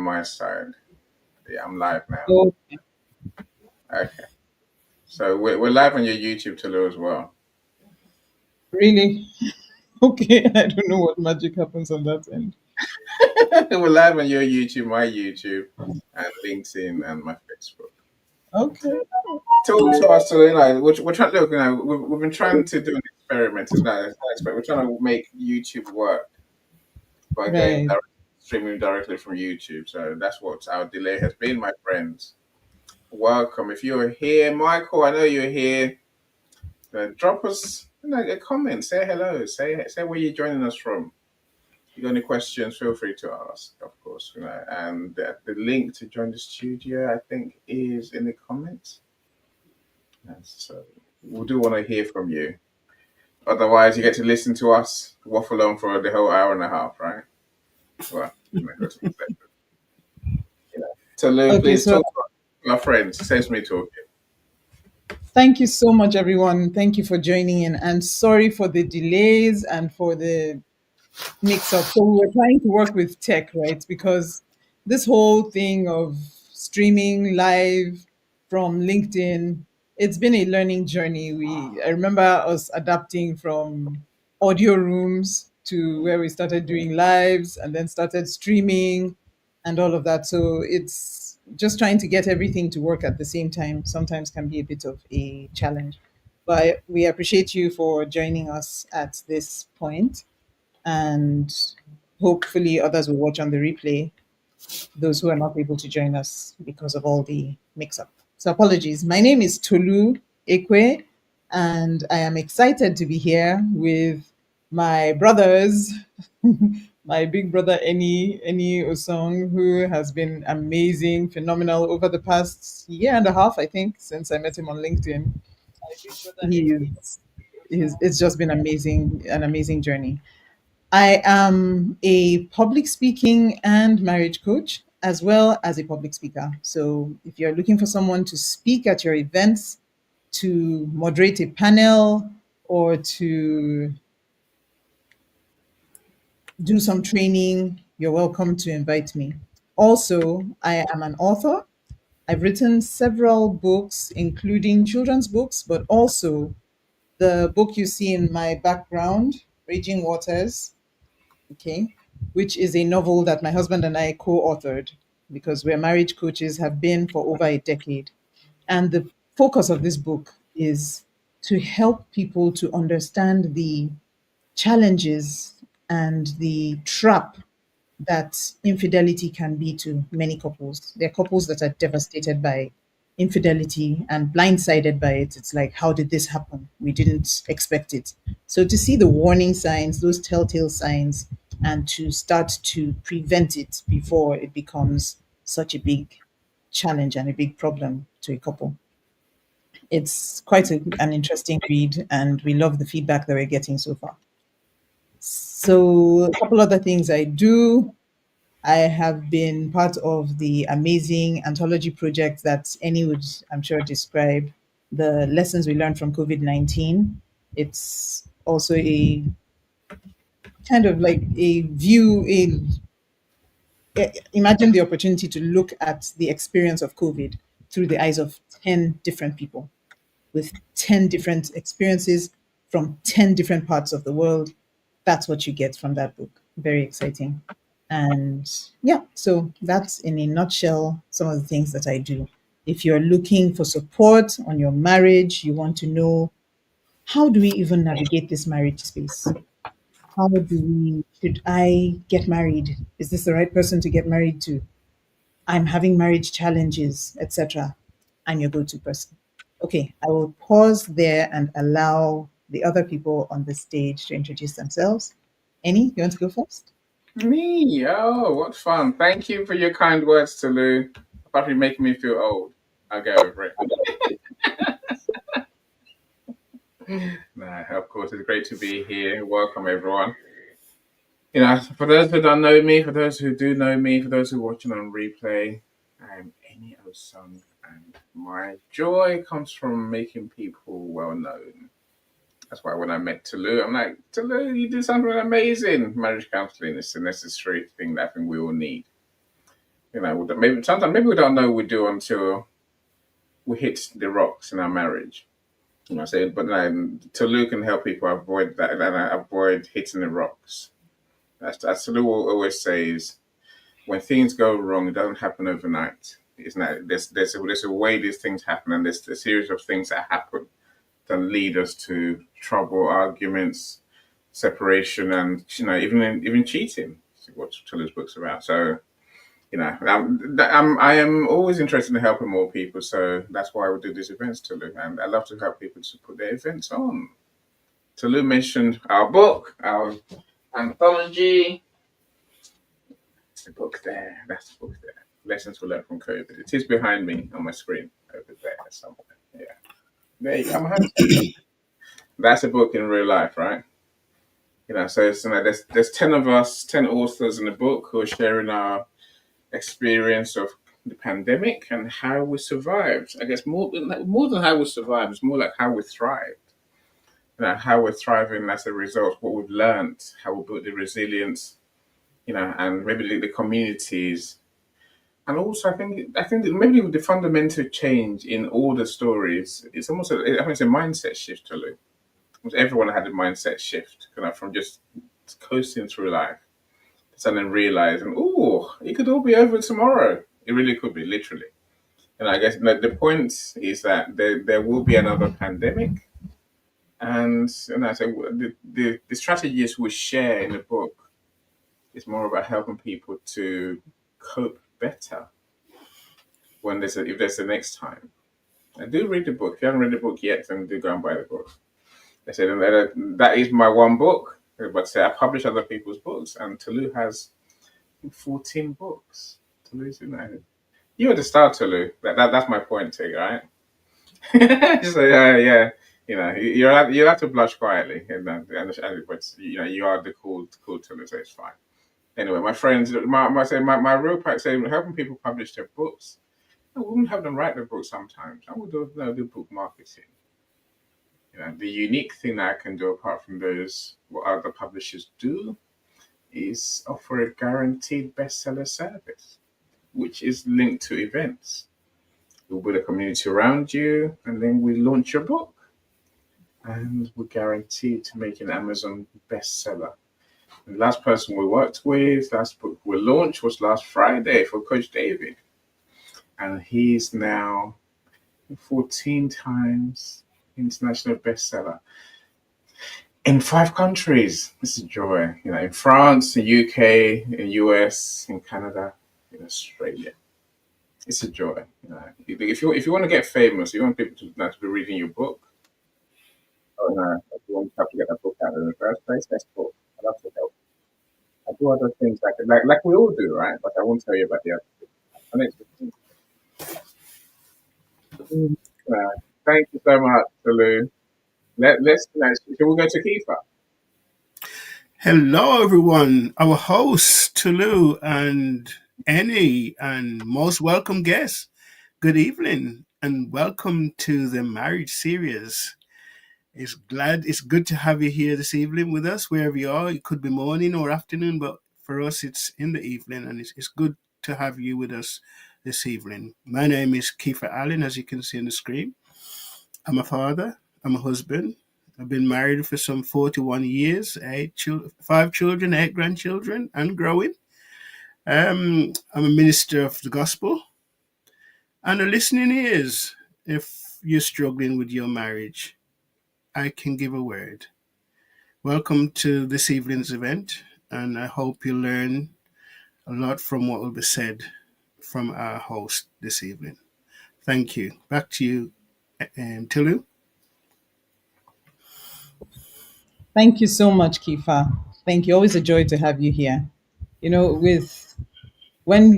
my side. Yeah, I'm live now. Okay. Okay. So we're live on your YouTube, Tolu, as well. Really? Okay. I don't know what magic happens on that end. We're live on your YouTube, my YouTube, and LinkedIn and my Facebook. Okay. Talk to us, Tolu. We're trying. Look, we've been trying to do an experiment. It's not an experiment. We're trying to make YouTube work by going Right. streaming directly from YouTube. So that's what our delay has been, my friends. Welcome. If you're here, Michael, I know you're here. Drop us a comment. Say hello. Say where you're joining us from. If you got any questions, feel free to ask, of course. And the link to join the studio, I think, is in the comments. And so we do want to hear from you. Otherwise, you get to listen to us waffle on for the whole hour and a half, right? Well, go to the So, Lou, Okay. please So talk to our friends. Saves me talking. thank you so much, everyone. Thank you for joining in. And sorry for the delays and for the mix up. So we were trying to work with tech, right? Because this whole thing of streaming live from LinkedIn, it's been a learning journey. I remember us adapting from audio rooms to where we started doing lives and then started streaming and all of that. So it's just trying to get everything to work at the same time sometimes can be a bit of a challenge. But we appreciate you for joining us at this point, and hopefully others will watch on the replay, those who are not able to join us because of all the mix up. So apologies. My name is Tolu Ekwe, and I am excited to be here with my brothers, my big brother Eni Osung, who has been amazing, phenomenal over the past year and a half, I think, since I met him on LinkedIn. It's just been amazing, an amazing journey. I am a public speaking and marriage coach, as well as a public speaker. So if you're looking for someone to speak at your events, to moderate a panel, or to do some training, you're welcome to invite me. Also, I am an author. I've written several books, including children's books, but also the book you see in my background, Raging Waters, okay, which is a novel that my husband and I co-authored because we're marriage coaches, have been for over a decade. And the focus of this book is to help people to understand the challenges and the trap that infidelity can be to many couples. There are couples that are devastated by infidelity and blindsided by it. It's like, how did this happen? We didn't expect it. So to see the warning signs, those telltale signs, and to start to prevent it before it becomes such a big challenge and a big problem to a couple. It's quite an interesting read, and we love the feedback that we're getting so far. So, a couple other things I do. I have been part of the amazing anthology project that Annie would, I'm sure, describe the lessons we learned from COVID-19. It's also a kind of like a view, imagine the opportunity to look at the experience of COVID through the eyes of 10 different people with 10 different experiences from 10 different parts of the world. That's what you get from that book. Very exciting. And yeah, so that's in a nutshell some of the things that I do. If you're looking for support on your marriage, you want to know, how do we even navigate this marriage space? Should I get married? Is this the right person to get married to? I'm having marriage challenges, etc. I'm your go to person. Okay, I will pause there and allow the other people on the stage to introduce themselves. Annie, you want to go first? Me? Oh, what fun. Thank you for your kind words, Tolu. Apart from making me feel old, I'll get over it. Nah, of course, it's great to be here. Welcome, everyone. For those who don't know me, for those who do know me, for those who are watching on replay, I'm Eni Osung, and my joy comes from making people well known. That's why when I met Tolu, I'm like, Tolu, you do something amazing. Marriage counseling is a necessary thing that I think we all need. Maybe sometimes maybe we don't know we do until we hit the rocks in our marriage. I say, but Tolu can help people avoid that and avoid hitting the rocks. That's Tolu always says when things go wrong, it doesn't happen overnight. It's not. There's a way these things happen, and there's a series of things that happen that lead us to trouble, arguments, separation, and even cheating. What Tolu's book's about. So I am always interested in helping more people. So that's why we do these events, Tolu, and I love to help people to put their events on. Tolu mentioned our book, our anthology. The book there. That's the book there. Lessons we learned from COVID. It is behind me on my screen over there somewhere. Yeah. There you go. I'm handsome. That's a book in real life, right? So there's 10 of us, 10 authors in the book who are sharing our experience of the pandemic and how we survived. I guess more than how we survived, it's more like how we thrived. How we're thriving as a result, what we've learned, how we built the resilience, and maybe the communities. And also, I think that maybe the fundamental change in all the stories, I think it's a mindset shift to Lou. Almost everyone had a mindset shift, from just coasting through life to suddenly realizing, oh, it could all be over tomorrow. It really could be, literally. And I guess the point is that there will be another pandemic, and I say the strategies we share in the book is more about helping people to cope better if there's a next time. I do read the book. If you haven't read the book yet, then do go and buy the book. I said that is my one book, but say I publish other people's books, and Tolu has 14 books. Tolu's you're the star, Tolu. That's my point, too, right? So yeah. You have to blush quietly, but you are the cool Tolu, so it's fine. Anyway, my friends, my real pack say helping people publish their books. I wouldn't have them write the book sometimes. I would do book marketing. The unique thing that I can do apart from those what other publishers do is offer a guaranteed bestseller service, which is linked to events. We'll build a community around you, and then we launch your book, and we're guaranteed to make an Amazon bestseller. The last person we worked with, last book we launched was last Friday for Coach David, and he's now 14 times international bestseller in 5 countries. This is joy. In France, in UK, in US, in Canada, in Australia. It's a joy. If you want to get famous, you want people to be reading your book. Oh no, if you want to have to get that book out in the first place, that's cool. I'd love to help. I do other things like we all do, right? But I won't tell you about the other things. And thank you so much, Tolu. Let's shall we go to Kifa? Hello, everyone. Our host, Tolu, and any and most welcome guests. Good evening, and welcome to the marriage series. It's good to have you here this evening with us, wherever you are. It could be morning or afternoon, but for us, it's in the evening, and it's good to have you with us this evening. My name is Kiefer Allen, as you can see on the screen. I'm a father. I'm a husband. I've been married for some 41 years, 5 children, 8 grandchildren, and growing. I'm a minister of the gospel and a listening ears. If you're struggling with your marriage, I can give a word. Welcome to this evening's event, and I hope you learn a lot from what will be said from our host this evening. Thank you. Back to you, Tulu. Thank you so much, Kifa. Thank you. Always a joy to have you here. With when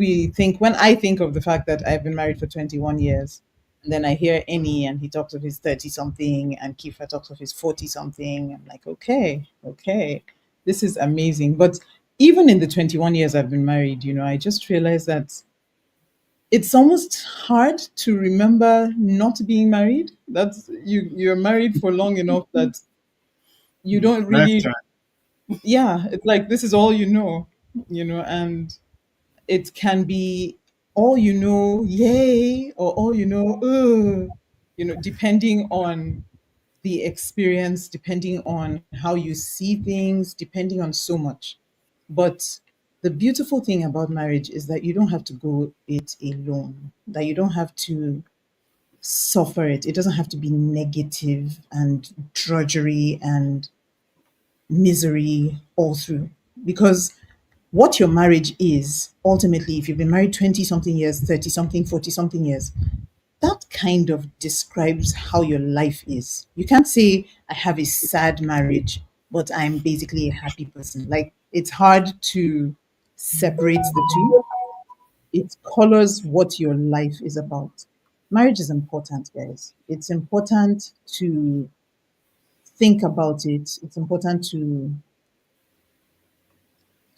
I think of the fact that I've been married for 21 years, and then I hear Eni and he talks of his 30 something and Kifa talks of his 40 something, I'm like, okay, this is amazing. But even in the 21 years I've been married, I just realized that it's almost hard to remember not being married. That's you're married for long enough that you don't really, Lifetime. yeah, it's like this is all and it can be all you know, yay, or all you know, depending on the experience, depending on how you see things, depending on so much. But the beautiful thing about marriage is that you don't have to go it alone, that you don't have to suffer it. It doesn't have to be negative and drudgery and misery all through. Because what your marriage is, ultimately, if you've been married 20 something years, 30 something, 40 something years, that kind of describes how your life is. You can't say, I have a sad marriage, but I'm basically a happy person. Like, it's hard to separate the two. It colors what your life is about. Marriage is important, guys. It's important to think about it. It's important to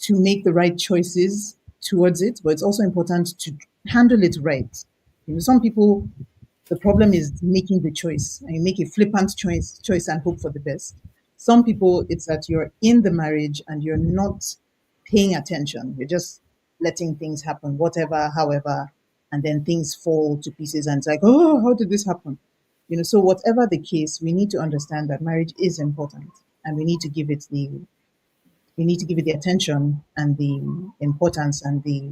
make the right choices towards it, but it's also important to handle it right. Some people, the problem is making the choice, and you make a flippant choice and hope for the best. Some people, it's that you're in the marriage and you're not paying attention. You're just letting things happen, whatever, however, and then things fall to pieces, and it's like, oh, how did this happen? So whatever the case, we need to understand that marriage is important, and we need to give it the attention and the importance and the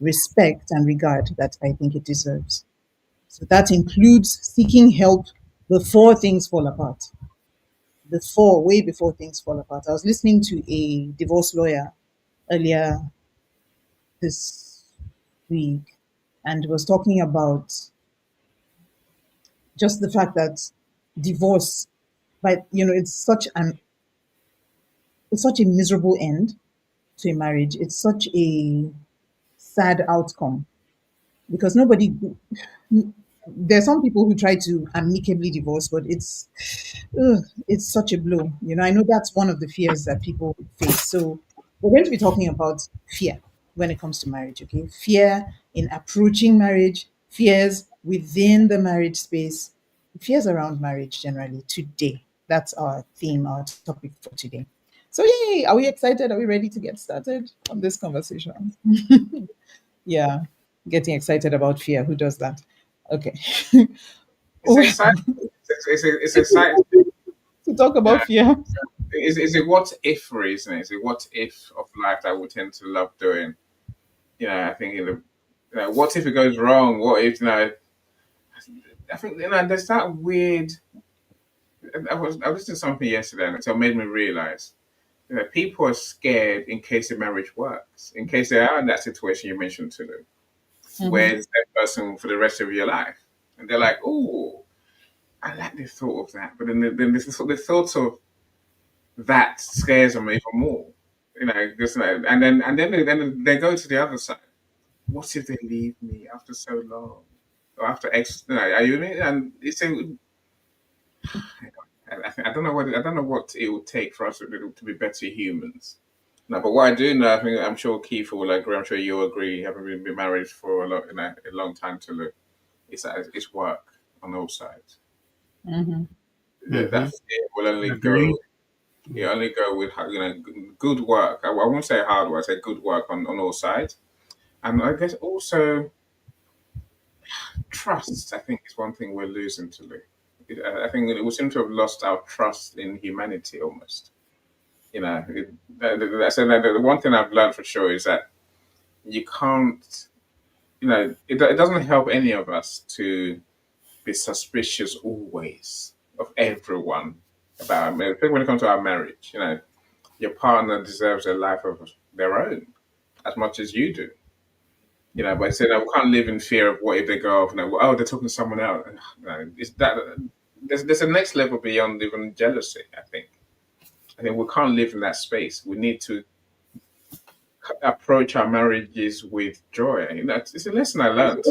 respect and regard that I think it deserves. So that includes seeking help before things fall apart. Way before things fall apart. I was listening to a divorce lawyer earlier this week and was talking about just the fact that divorce, but it's such a miserable end to a marriage. It's such a sad outcome because nobody there are some people who try to amicably divorce, but it's such a blow. I know that's one of the fears that people face. So we're going to be talking about fear when it comes to marriage, okay? Fear in approaching marriage, fears within the marriage space, fears around marriage generally today. That's our theme, our topic for today. So yay, are we excited? Are we ready to get started on this conversation? Yeah, getting excited about fear. Who does that? Okay. It's Well, exciting. It's exciting. to talk Yeah. about fear. Is it what if reason? Is it what if of life that we tend to love doing? I think what if it goes wrong? What if I think there's that weird. I was listening to something yesterday, and it made me realize people are scared in case the marriage works, in case they are in that situation you mentioned to them, where Mhm. it's that person for the rest of your life, and they're like, "Oh, I like the thought of that," but then the thought of that scares them even more. Just, and then they go to the other side. What if they leave me after so long, or after X? Are you with me? And it's I don't know what it would take for us to be better humans. No, but what I do know, I think I'm sure Keith will agree. I'm sure you'll agree, having been married for a long time to look, is that it's work on all sides. Mhm. That Mm-hmm. it will only Agree. go. You only go with good work. I won't say hard work. I say good work on all sides, and I guess also trust. I think is one thing we're losing to Lou. I think we seem to have lost our trust in humanity almost. I said that the one thing I've learned for sure is that you can't. It doesn't help any of us to be suspicious always of everyone about. I think when it comes to our marriage, your partner deserves a life of their own as much as you do. But I said we can't live in fear of what if they go off and they're talking to someone else. It's that there's a next level beyond even jealousy. I think we can't live in that space. We need to approach our marriages with joy. It's a lesson I learned.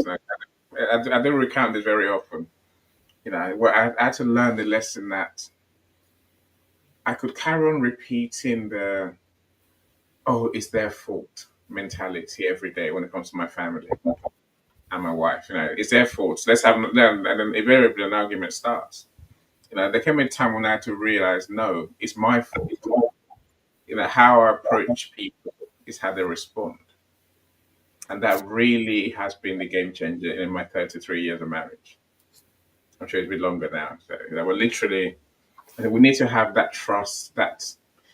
I don't recount this very often. Where I had to learn the lesson that I could carry on repeating the "oh, it's their fault" mentality every day when it comes to my family and my wife. It's their fault. So let's have and then invariably an argument starts. There came a time when I had to realize, no, it's my fault. How I approach people is how they respond. And that really has been the game changer in my 33 years of marriage. I'm sure it's been longer now. So we're literally, we need to have that trust, Okay.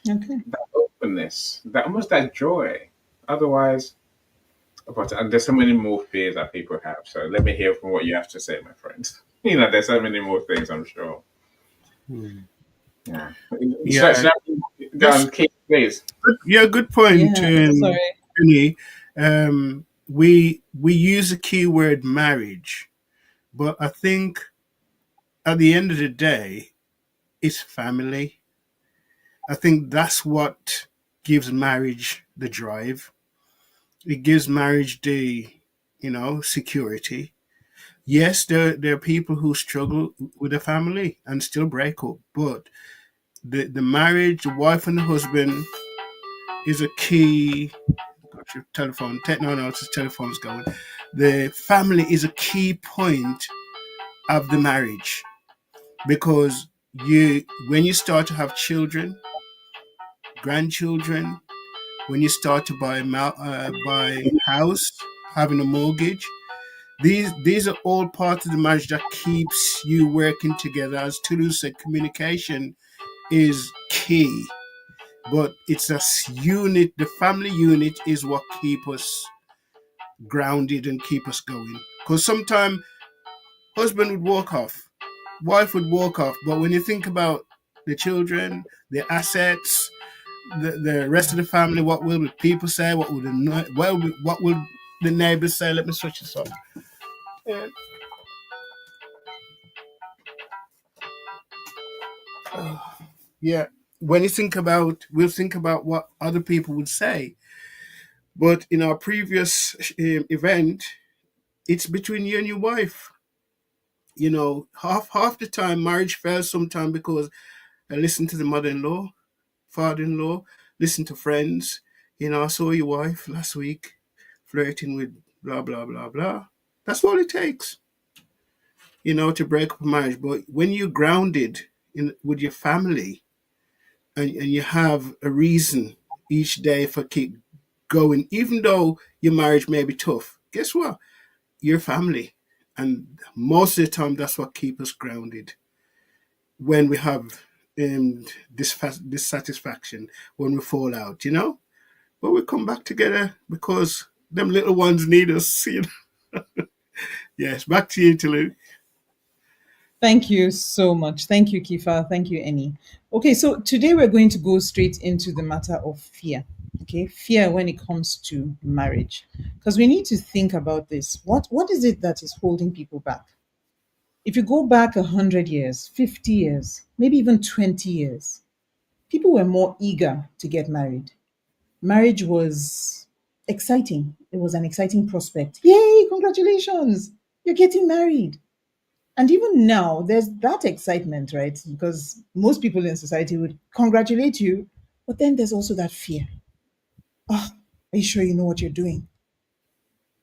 that openness, that almost that joy. Otherwise, but and there's so many more fears that people have. So let me hear from what you have to say, my friend. There's so many more things, I'm sure. Hmm. Yeah. Yeah, Should I go that's on, Keith, please? yeah, good point, Yeah. Sorry. Penny. We use the keyword marriage, but I think at the end of the day, it's family. I think that's what gives marriage the drive. It gives marriage the, security. Yes, there are people who struggle with a family and still break up, but the marriage, the wife and the husband, is a key. Got your telephone, technology's telephone's going. The family is a key point of the marriage because when you start to have children, grandchildren, when you start to buy house, having a mortgage, these are all parts of the marriage that keeps you working together. As Tulu said, communication is key, but it's a unit. The family unit is what keep us grounded and keep us going. Because sometimes husband would walk off, wife would walk off, but when you think about the children, the assets, the rest of the family, what will the people say? What will the neighbors say? Let me switch this on. Yeah. Yeah. When you think about, we'll think about what other people would say. But in our previous event, it's between you and your wife. Half the time marriage fails sometimes because I listen to the mother-in-law, father-in-law, listen to friends. I saw your wife last week flirting with blah blah blah blah. That's all it takes, to break up a marriage. But when you're grounded in with your family and you have a reason each day for keep going, even though your marriage may be tough, guess what? Your family. And most of the time that's what keeps us grounded when we have dissatisfaction, when we fall out. But we come back together because them little ones need us. Yes, back to you, Tolu. Thank you so much. Thank you, Kifa. Thank you, Annie. Okay, so today we're going to go straight into the matter of fear. Okay, fear when it comes to marriage, because we need to think about this. What is it that is holding people back? If you go back 100 years, 50 years, maybe even 20 years, people were more eager to get married. Marriage was exciting. It was an exciting prospect. Yay! Congratulations! You're getting married. And even now, there's that excitement, right? Because most people in society would congratulate you, but then there's also that fear. Oh, are you sure you know what you're doing?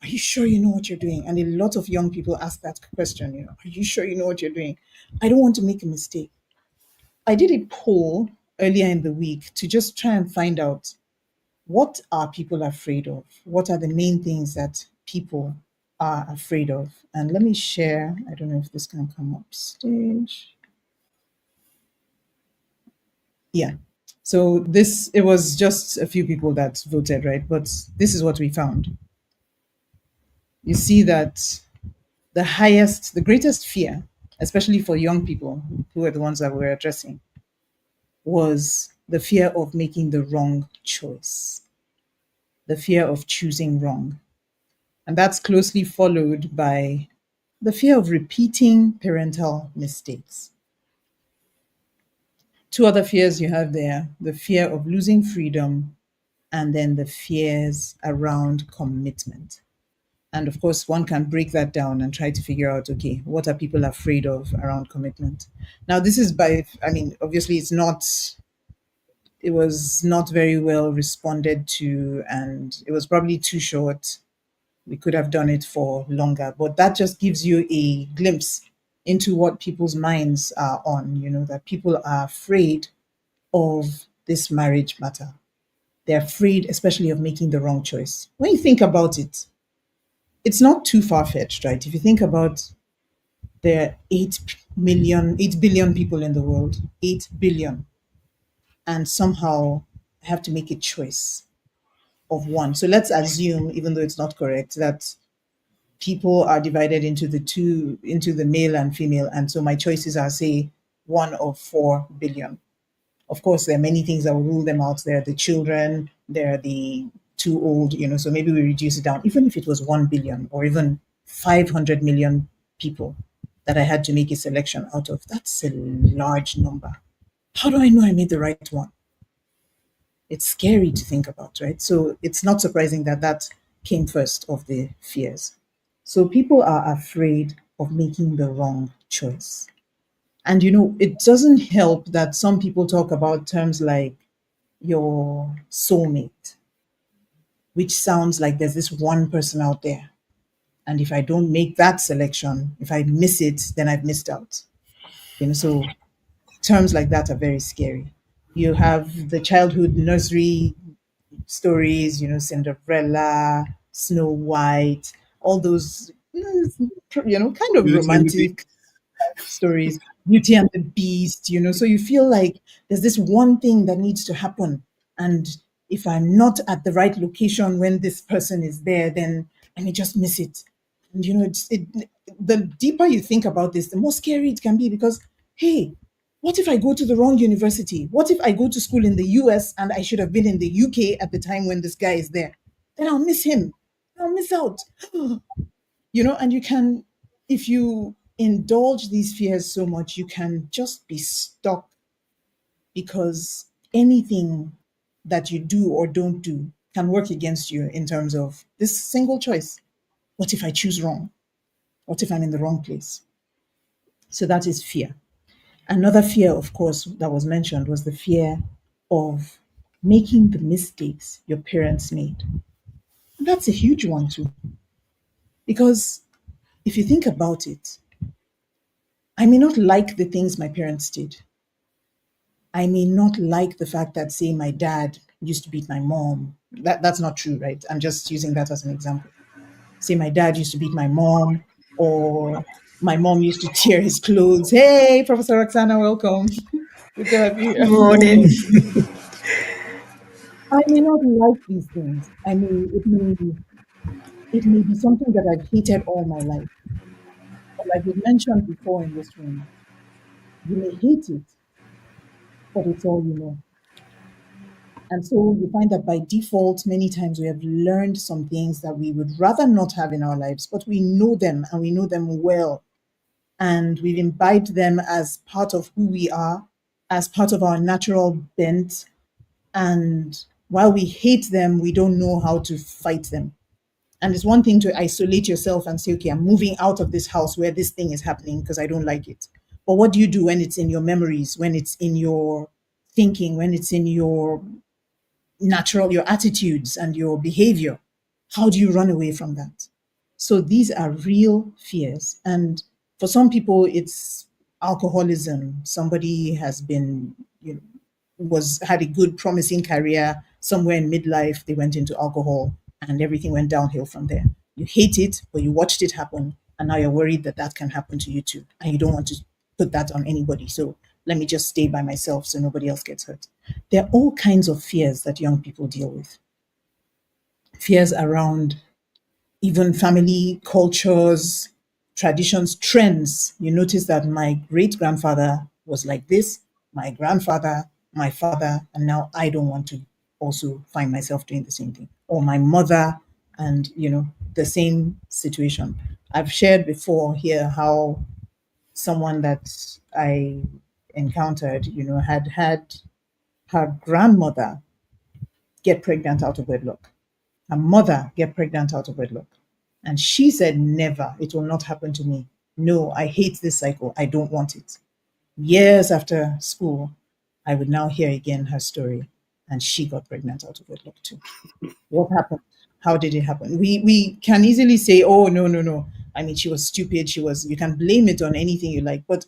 Are you sure you know what you're doing? And a lot of young people ask that question, are you sure you know what you're doing? I don't want to make a mistake. I did a poll earlier in the week to just try and find out what are people afraid of? What are the main things that people are afraid of? And let me share. I don't know if this can come up stage. Yeah. So it was just a few people that voted, right? But this is what we found. You see that the greatest fear, especially for young people who are the ones that we're addressing, was the fear of making the wrong choice, the fear of choosing wrong. And that's closely followed by the fear of repeating parental mistakes. Two other fears you have there: the fear of losing freedom, and then the fears around commitment. And of course, one can break that down and try to figure out, okay, what are people afraid of around commitment? Now, this is obviously, it was not very well responded to, and it was probably too short. We could have done it for longer, but that just gives you a glimpse into what people's minds are on, that people are afraid of this marriage matter. They're afraid, especially of making the wrong choice. When you think about it, it's not too far fetched, right? If you think about there are 8 billion people in the world, 8 billion, and somehow I have to make a choice of one. So let's assume, even though it's not correct, that people are divided into the male and female, and so my choices are, say, one of 4 billion. Of course, there are many things that will rule them out. There are the children, there are the too old, so maybe we reduce it down. Even if it was 1 billion or even 500 million people that I had to make a selection out of, that's a large number. How do I know I made the right one? It's scary to think about, right? So it's not surprising that that came first of the fears. So people are afraid of making the wrong choice. And it doesn't help that some people talk about terms like your soulmate, which sounds like there's this one person out there. And if I don't make that selection, if I miss it, then I've missed out. So terms like that are very scary. You have the childhood nursery stories, Cinderella, Snow White, all those, kind of Beauty and the Beast. romantic stories, Beauty and the Beast. So you feel like there's this one thing that needs to happen. And if I'm not at the right location when this person is there, then I may just miss it. And the deeper you think about this, the more scary it can be because, hey, what if I go to the wrong university? What if I go to school in the US and I should have been in the UK at the time when this guy is there? Then I'll miss him. I'll miss out. And you can, if you indulge these fears so much, you can just be stuck because anything that you do or don't do can work against you in terms of this single choice. What if I choose wrong? What if I'm in the wrong place? So that is fear. Another fear, of course, that was mentioned was the fear of making the mistakes your parents made. And that's a huge one, too. Because if you think about it, I may not like the things my parents did. I may not like the fact that, say, my dad used to beat my mom. That's not true, right? I'm just using that as an example. Say my dad used to beat my mom, or my mom used to tear his clothes. Hey, Professor Roxana, welcome. Good to have you here. Morning. I may not like these things. It may be something that I've hated all my life. But like we've mentioned before in this room, you may hate it, but it's all you know. And so you find that by default, many times we have learned some things that we would rather not have in our lives, but we know them and we know them well. And we've imbibed them as part of who we are, as part of our natural bent. And while we hate them, we don't know how to fight them. And it's one thing to isolate yourself and say, okay, I'm moving out of this house where this thing is happening because I don't like it. But what do you do when it's in your memories, when it's in your thinking, when it's in your your attitudes and your behavior? How do you run away from that? So these are real fears. And for some people, it's alcoholism. Somebody has been, was had a good, promising career somewhere in midlife. They went into alcohol and everything went downhill from there. You hate it, but you watched it happen. And now you're worried that that can happen to you too. And you don't want to put that on anybody. So let me just stay by myself so nobody else gets hurt. There are all kinds of fears that young people deal with. Fears around even family cultures, traditions, trends. You notice that my great grandfather was like this, my grandfather, my father, and now I don't want to also find myself doing the same thing. Or my mother, and the same situation. I've shared before here how someone that I encountered, had her grandmother get pregnant out of wedlock. Her mother get pregnant out of wedlock. And she said, never, it will not happen to me. No, I hate this cycle. I don't want it. Years after school, I would now hear again her story. And she got pregnant out of wedlock too. What happened? How did it happen? We can easily say, oh, no, no, no. I mean, she was stupid. You can blame it on anything you like, but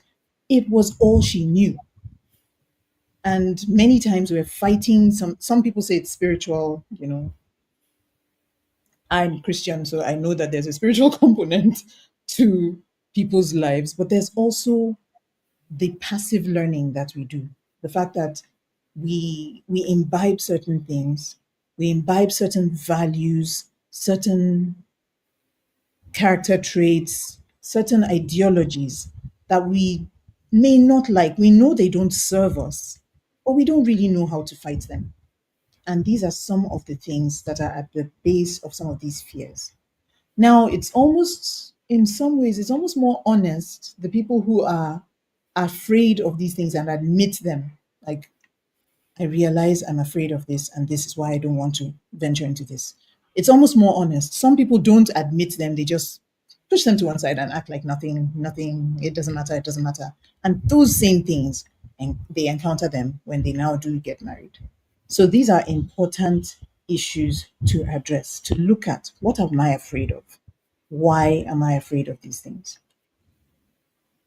it was all she knew. And many times we're fighting. Some people say it's spiritual, I'm Christian, so I know that there's a spiritual component to people's lives, but there's also the passive learning that we do. The fact that we imbibe certain things, we imbibe certain values, certain character traits, certain ideologies that we may not like. We know they don't serve us, but we don't really know how to fight them. And these are some of the things that are at the base of some of these fears. Now, it's almost, in some ways, it's almost more honest, the people who are afraid of these things and admit them. Like, I realize I'm afraid of this, and this is why I don't want to venture into this. It's almost more honest. Some people don't admit them, they just push them to one side and act like nothing, it doesn't matter, it doesn't matter. And those same things, and they encounter them when they now do get married. So these are important issues to address, to look at what am I afraid of? Why am I afraid of these things?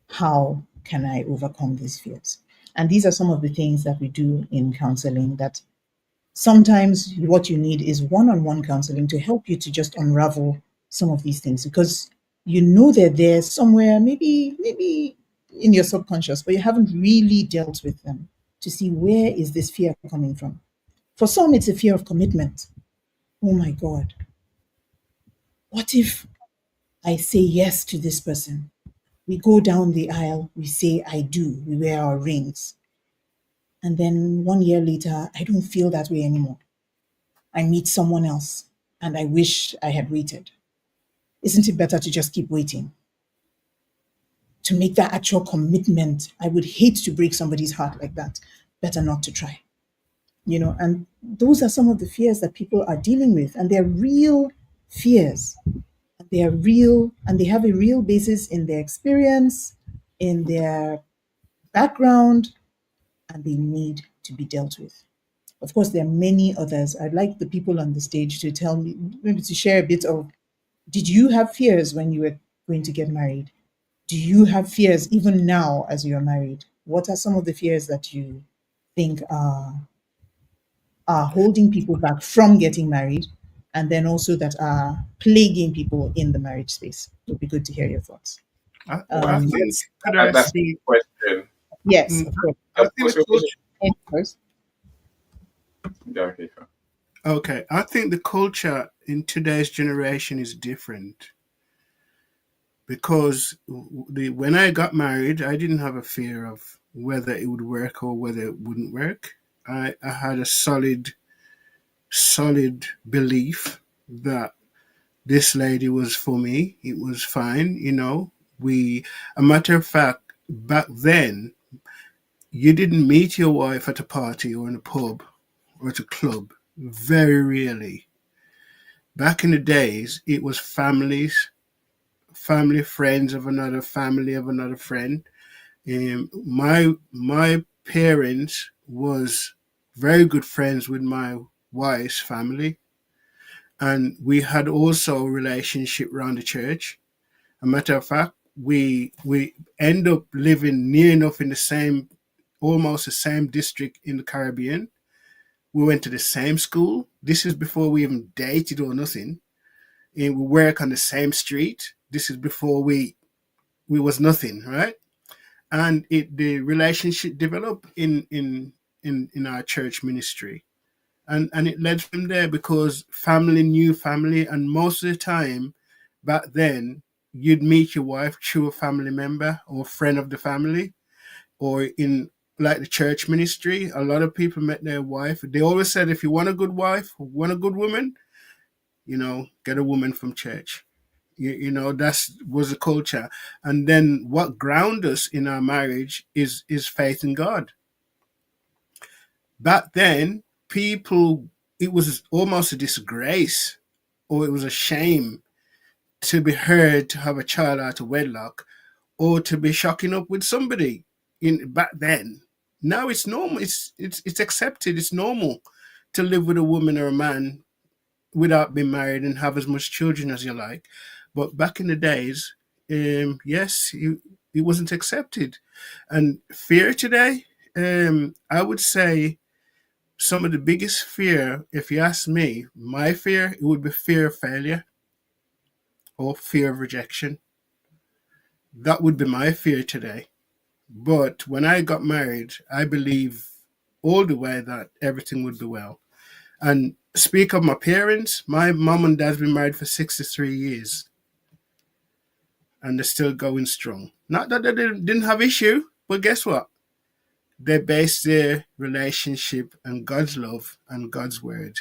How can I overcome these fears? And these are some of the things that we do in counseling, that sometimes what you need is one-on-one counseling to help you to just unravel some of these things, because you know they're there somewhere, maybe in your subconscious, but you haven't really dealt with them to see where is this fear coming from. For some, it's a fear of commitment. Oh my God, what if I say yes to this person? We go down the aisle, we say I do, we wear our rings. And then 1 year later, I don't feel that way anymore. I meet someone else and I wish I had waited. Isn't it better to just keep waiting? To make that actual commitment, I would hate to break somebody's heart like that. Better not to try. And those are some of the fears that people are dealing with, and they're real fears. They are real, and they have a real basis in their experience, in their background, and they need to be dealt with. Of course, there are many others. I'd like the people on the stage to tell me, maybe to share a bit of, did you have fears when you were going to get married? Do you have fears even now as you're married? What are some of the fears that you think are holding people back from getting married, and then also that are plaguing people in the marriage space? It would be good to hear your thoughts. I think, That's, could I that's a speak? good question. Yes, Mm, of course. I Of think course, the culture. First. yeah, okay, fine. Okay, I think the culture in today's generation is different because when I got married, I didn't have a fear of whether it would work or whether it wouldn't work. I had a solid belief that this lady was for me. It was fine, a matter of fact, back then, you didn't meet your wife at a party or in a pub or at a club. Very rarely. Back in the days, it was family, friends of another friend. My parents was very good friends with my wife's family, and we had also a relationship around the church. A matter of fact, we end up living near enough in the same, almost the same district in the Caribbean. We went to the same school. This is before we even dated or nothing. And we work on the same street. This is before we was nothing, right? And the relationship developed in our church ministry, and it led from there because family knew family, and most of the time back then you'd meet your wife through a family member or friend of the family, or in like the church ministry, a lot of people met their wife. They always said, if you want a good wife, want a good woman, get a woman from church. That was the culture. And then what ground us in our marriage is faith in God. Back then, people, it was almost a disgrace, or it was a shame to be heard to have a child out of wedlock, or to be shocking up with somebody. In back then, now it's normal. It's accepted. It's normal to live with a woman or a man without being married and have as much children as you like. But back in the days, yes, it wasn't accepted. And fear today, I would say some of the biggest fear, if you ask me, my fear, it would be fear of failure or fear of rejection. That would be my fear today. But when I got married, I believe all the way that everything would be well. And speak of my parents, my mom and dad's been married for 63 years and they're still going strong. Not that they didn't have issue, but guess what? They based their relationship on God's love and God's word.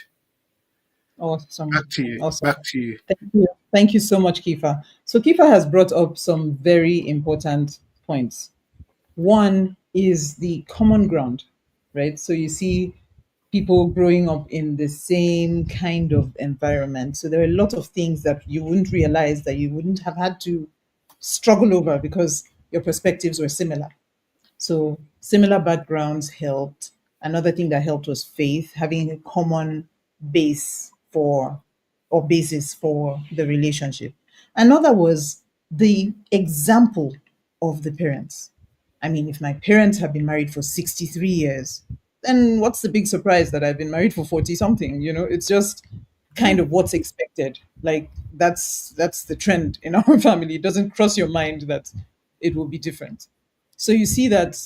Awesome. Back to you. Awesome. Back to you. Thank you. Thank you so much, Kifa. So Kifa has brought up some very important points. One is the common ground, right? So you see people growing up in the same kind of environment. So there are a lot of things that you wouldn't realize that you wouldn't have had to struggle over because your perspectives were similar. So similar backgrounds helped. Another thing that helped was faith, having a common base for or basis for the relationship. Another was the example of the parents. I mean, if my parents have been married for 63 years, then what's the big surprise that I've been married for 40 something? It's just kind of what's expected. Like that's the trend in our family. It doesn't cross your mind that it will be different. So you see that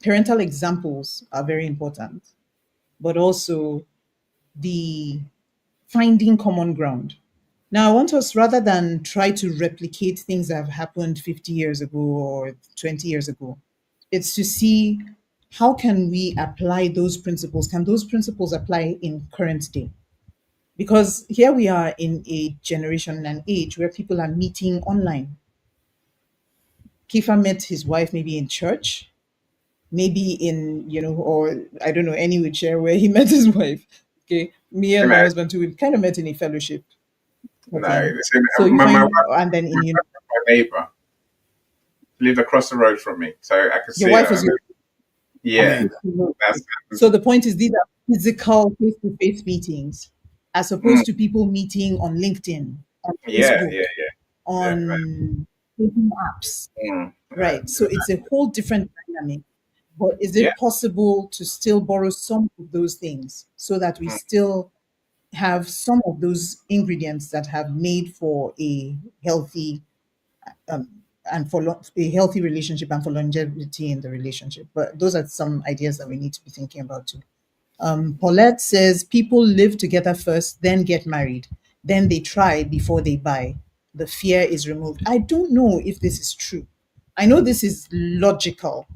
parental examples are very important, but also the finding common ground. Now, I want us, rather than try to replicate things that have happened 50 years ago or 20 years ago, it's to see how can we apply those principles? Can those principles apply in current day? Because here we are in a generation and age where people are meeting online. Kifa met his wife maybe in church, maybe in, or I don't know, any whichever where he met his wife. Okay. Me You and my know, husband too, we kind of met in a fellowship no, setting. listen, So you my wife, find, and then in, my neighbor, lived across the road from me, so I could your see wife her. was your, Yeah, okay. Amen. that's So the point is, these are physical face-to-face meetings as mm, opposed to people meeting on LinkedIn, on yeah, Facebook, yeah, yeah, on dating apps. mm, Right. So it's a whole different dynamic. But is yeah, it possible to still borrow some of those things so that we mm. still have some of those ingredients that have made for a healthy um, and for a healthy relationship and for longevity in the relationship? But those are some ideas that we need to be thinking about too. Paulette says people live together first, then get married, then they try before they buy. The fear is removed. I don't know if this is true. I know this is logical,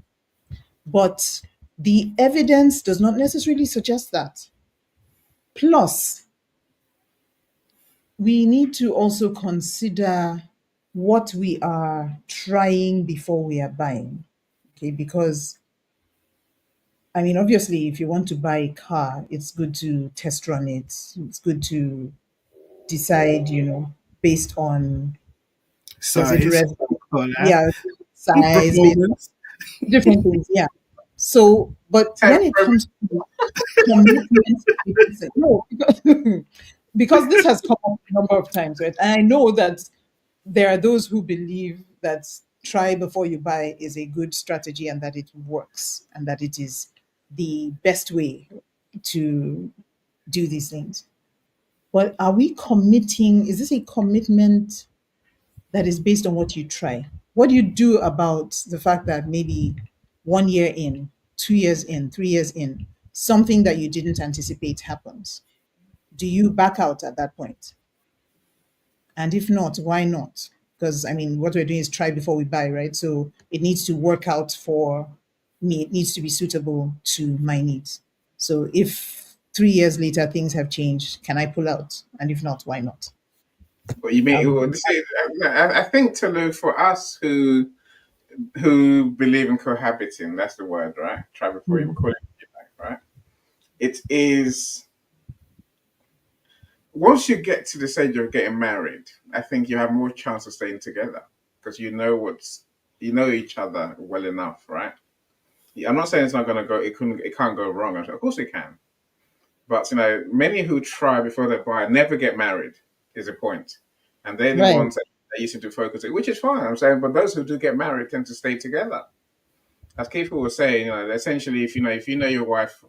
but the evidence does not necessarily suggest that. Plus, we need to also consider what we are trying before we are buying. Okay, because I mean, obviously, if you want to buy a car, it's good to test run it. It's good to decide, based on, was it Size, res? color, Yeah, size, based on performance. different things. Yeah. So, but when it Temperament. comes to commitment, no, because this has come up a number of times, right? And I know that there are those who believe that try before you buy is a good strategy and that it works and that it is the best way to do these things. But are we committing? Is this a commitment that is based on what you try? What do you do about the fact that maybe 1 year in, 2 years in, 3 years in, something that you didn't anticipate happens? Do you back out at that point? And if not, why not? Because I mean, what we're doing is try before we buy, right? So it needs to work out for me. It needs to be suitable to my needs. So if 3 years later things have changed, can I pull out? And if not, why not? What you mean? Well, Um, see, I think Tolu, for us who believe in cohabiting, that's the word, right? Try before you call it, right? It is once you get to the stage of getting married, I think you have more chance of staying together because you know each other well enough, right? I'm not saying it's not going to go. It can't go wrong. Of course it can. But many who try before they buy never get married. Is the point, and they're the right. ones that used to focus, which is fine. I'm saying, but those who do get married tend to stay together. As Keith was saying, essentially, if you know your wife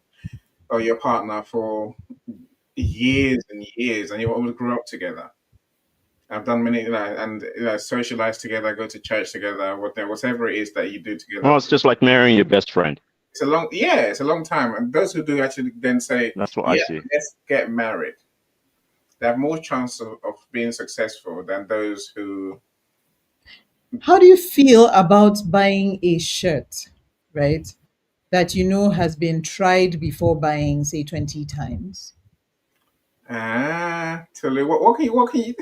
or your partner for years and years, and you all grew up together. I've done many, and socialize together, go to church together, whatever it is that you do together. Well, it's just like marrying your best friend. It's a long time. And those who do actually then say, That's what I yeah, see. let's get married. They have more chance of being successful than those who. How do you feel about buying a shirt, right? That you know has been tried before buying, say, 20 times? Tolu, what can you?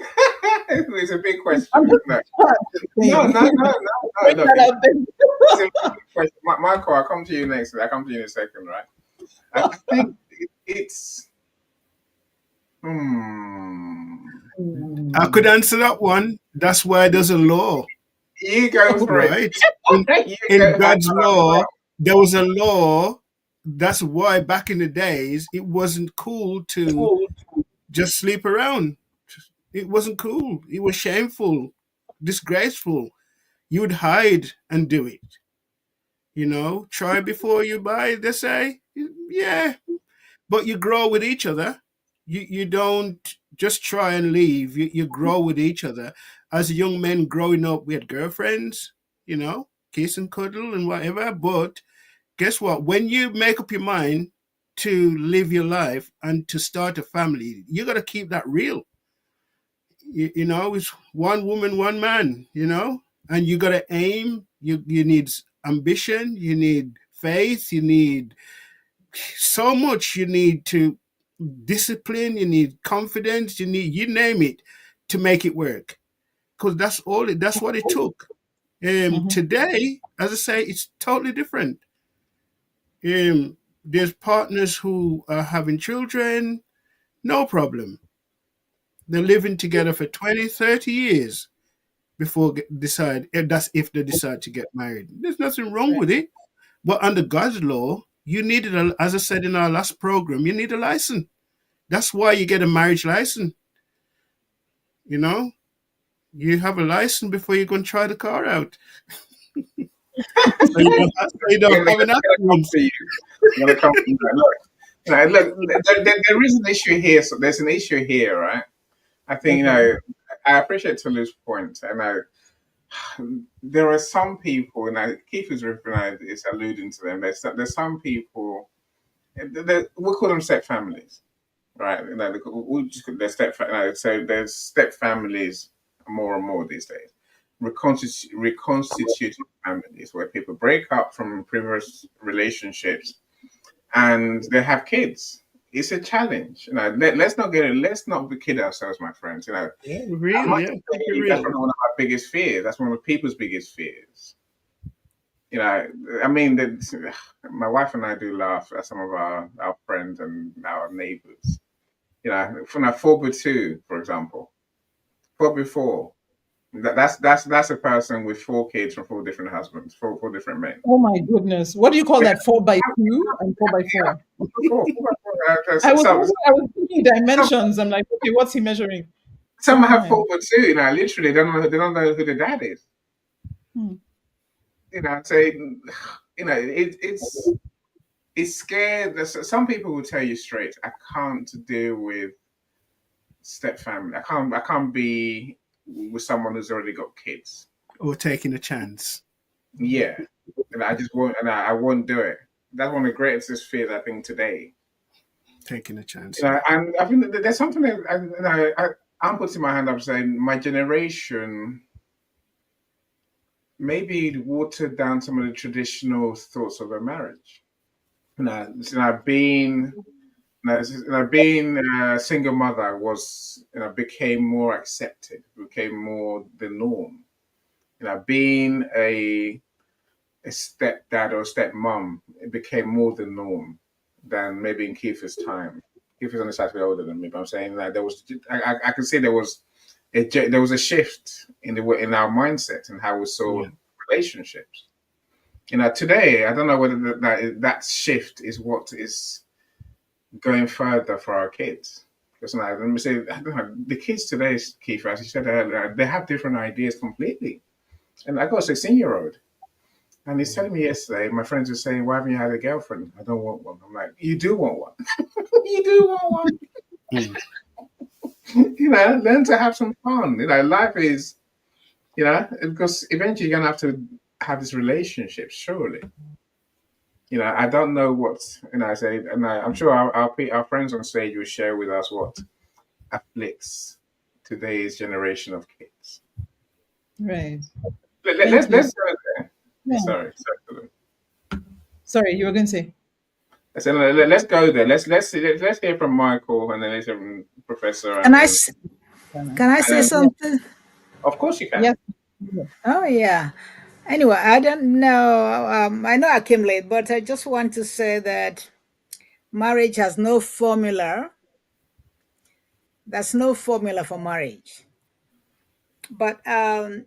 It's a big question. I'm just No, no, saying. no, no, no, no. Put Look, that out it's a big question. Michael, I'll come to you next. I'll come to you in a second, right? I think it's. Hmm. I there. could answer that one. That's why there's a law, You go for it. right? In, You in go. God's law, there was a law. That's why back in the days, it wasn't cool to just sleep around. It wasn't cool. It was shameful, disgraceful. You would hide and do it. Try before you buy, they say. Yeah, but you grow with each other. You don't just try and leave. You grow with each other. As young men growing up, we had girlfriends, kiss and cuddle and whatever. But guess what? When you make up your mind to live your life and to start a family, you got to keep that real. It's one woman, one man, and you got to aim. You need ambition, you need faith, you need so much. You need to discipline, you need confidence, you name it, to make it work. Because that's what it took. Mhm. Today, as I say, it's totally different. There's partners who are having children, no problem. They're living together for 20, 30 years before decide if they decide to get married. There's nothing wrong with it. But under God's law, you needed as I said in our last program, you need a license. That's why you get a marriage license. You know, you have a license before you go and try the car out. So you don't have an Gonna come accident. to you. I'm gonna come to you. Look, there is an issue here. So there's an issue here, right? I think Okay. I appreciate Tolu's point, and there are some people, and Keith is alluding to them. There's some people, we call them step families, right? We just call- they're so there's step families more and more these days. Reconstituted families where people break up from previous relationships and they have kids. It's a challenge. Let's not get it. Let's not kid ourselves, my friends. Yeah, I real. must Yeah, keep it say that's real. one of our biggest fears. That's one of people's biggest fears. You know, I mean, my wife and I do laugh at some of our friends and our neighbors. From a 4x2, for example, 4x4. That's a person with four kids from four different husbands, four different men. Oh my goodness. What do you call that? 4x2 and 4x4? I was Some I was thinking dimensions. I'm like, okay, what's he measuring? some Oh have my. 4x2. Literally, they don't know who the dad is. Hmm. So it's scared. Some people will tell you straight, I can't deal with step family. I can't be with someone who's already got kids. Or taking a chance. Yeah, and I just won't, and I won't do it. That's one of the greatest fears I think today. Taking a chance, yeah. And I think that there's something that I'm putting my hand up saying my generation maybe watered down some of the traditional thoughts of a marriage. Being being a single mother became more accepted, became more the norm. Being a stepdad or stepmom, it became more the norm than maybe in Keith's time. Keith is on the slightly older than me, but I'm saying that I can see there was a shift in our mindset and how we saw Yeah. relationships. Today I don't know whether that shift is what is going further for our kids. Because let me say, I don't know, the kids today, Keith, as you said earlier, they have different ideas completely. And I got a 16-year-old. And he's telling me yesterday, my friends were saying, "Why haven't you had a girlfriend?" I don't want one. I'm like, "You do want one. You do want one. Mm. Learn to have some fun. Life is, because eventually you're gonna have to have this relationship, surely. I don't know what, I say, and I'm sure our friends on stage will share with us what afflicts today's generation of kids. Right. Let's Thank you. let's go there. Yeah. Sorry. Sorry, you were going to say. I said, let's go there. Let's hear from Michael, and then let's hear from Professor, Can and I then can I say Yeah. something? of course you can. Yes. Oh yeah. Anyway, I don't know. I know I came late, but I just want to say that marriage has no formula. There's no formula for marriage. But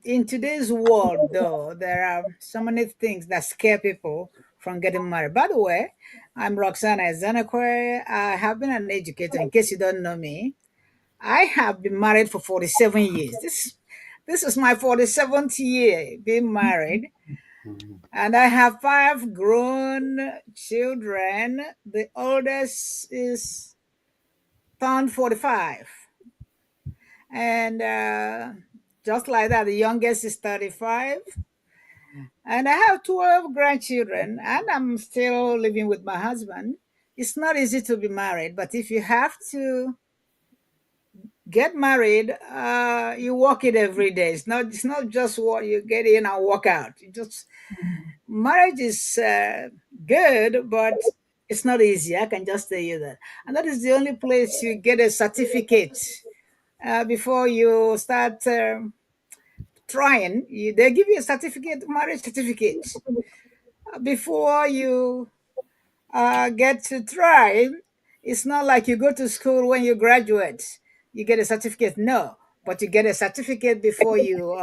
in today's world, though, there are so many things that scare people from getting married. By the way, I'm Roxana Ekwe. I have been an educator. In case you don't know me, I have been married for 47 years. This is my 47th year being married, Mm. and I have five grown children. The oldest is turned 45, and just like that, the youngest is 35. And I have 12 grandchildren, and I'm still living with my husband. It's not easy to be married, but if you have to get married, you walk it every day. It's not just what you get in and walk out. You just marriage is good, but it's not easy. I can just tell you that. And that is the only place you get a certificate before you start trying. They give you a certificate, marriage certificate, before you get to try. It's not like you go to school when you graduate, you get a certificate. No, but you get a certificate before you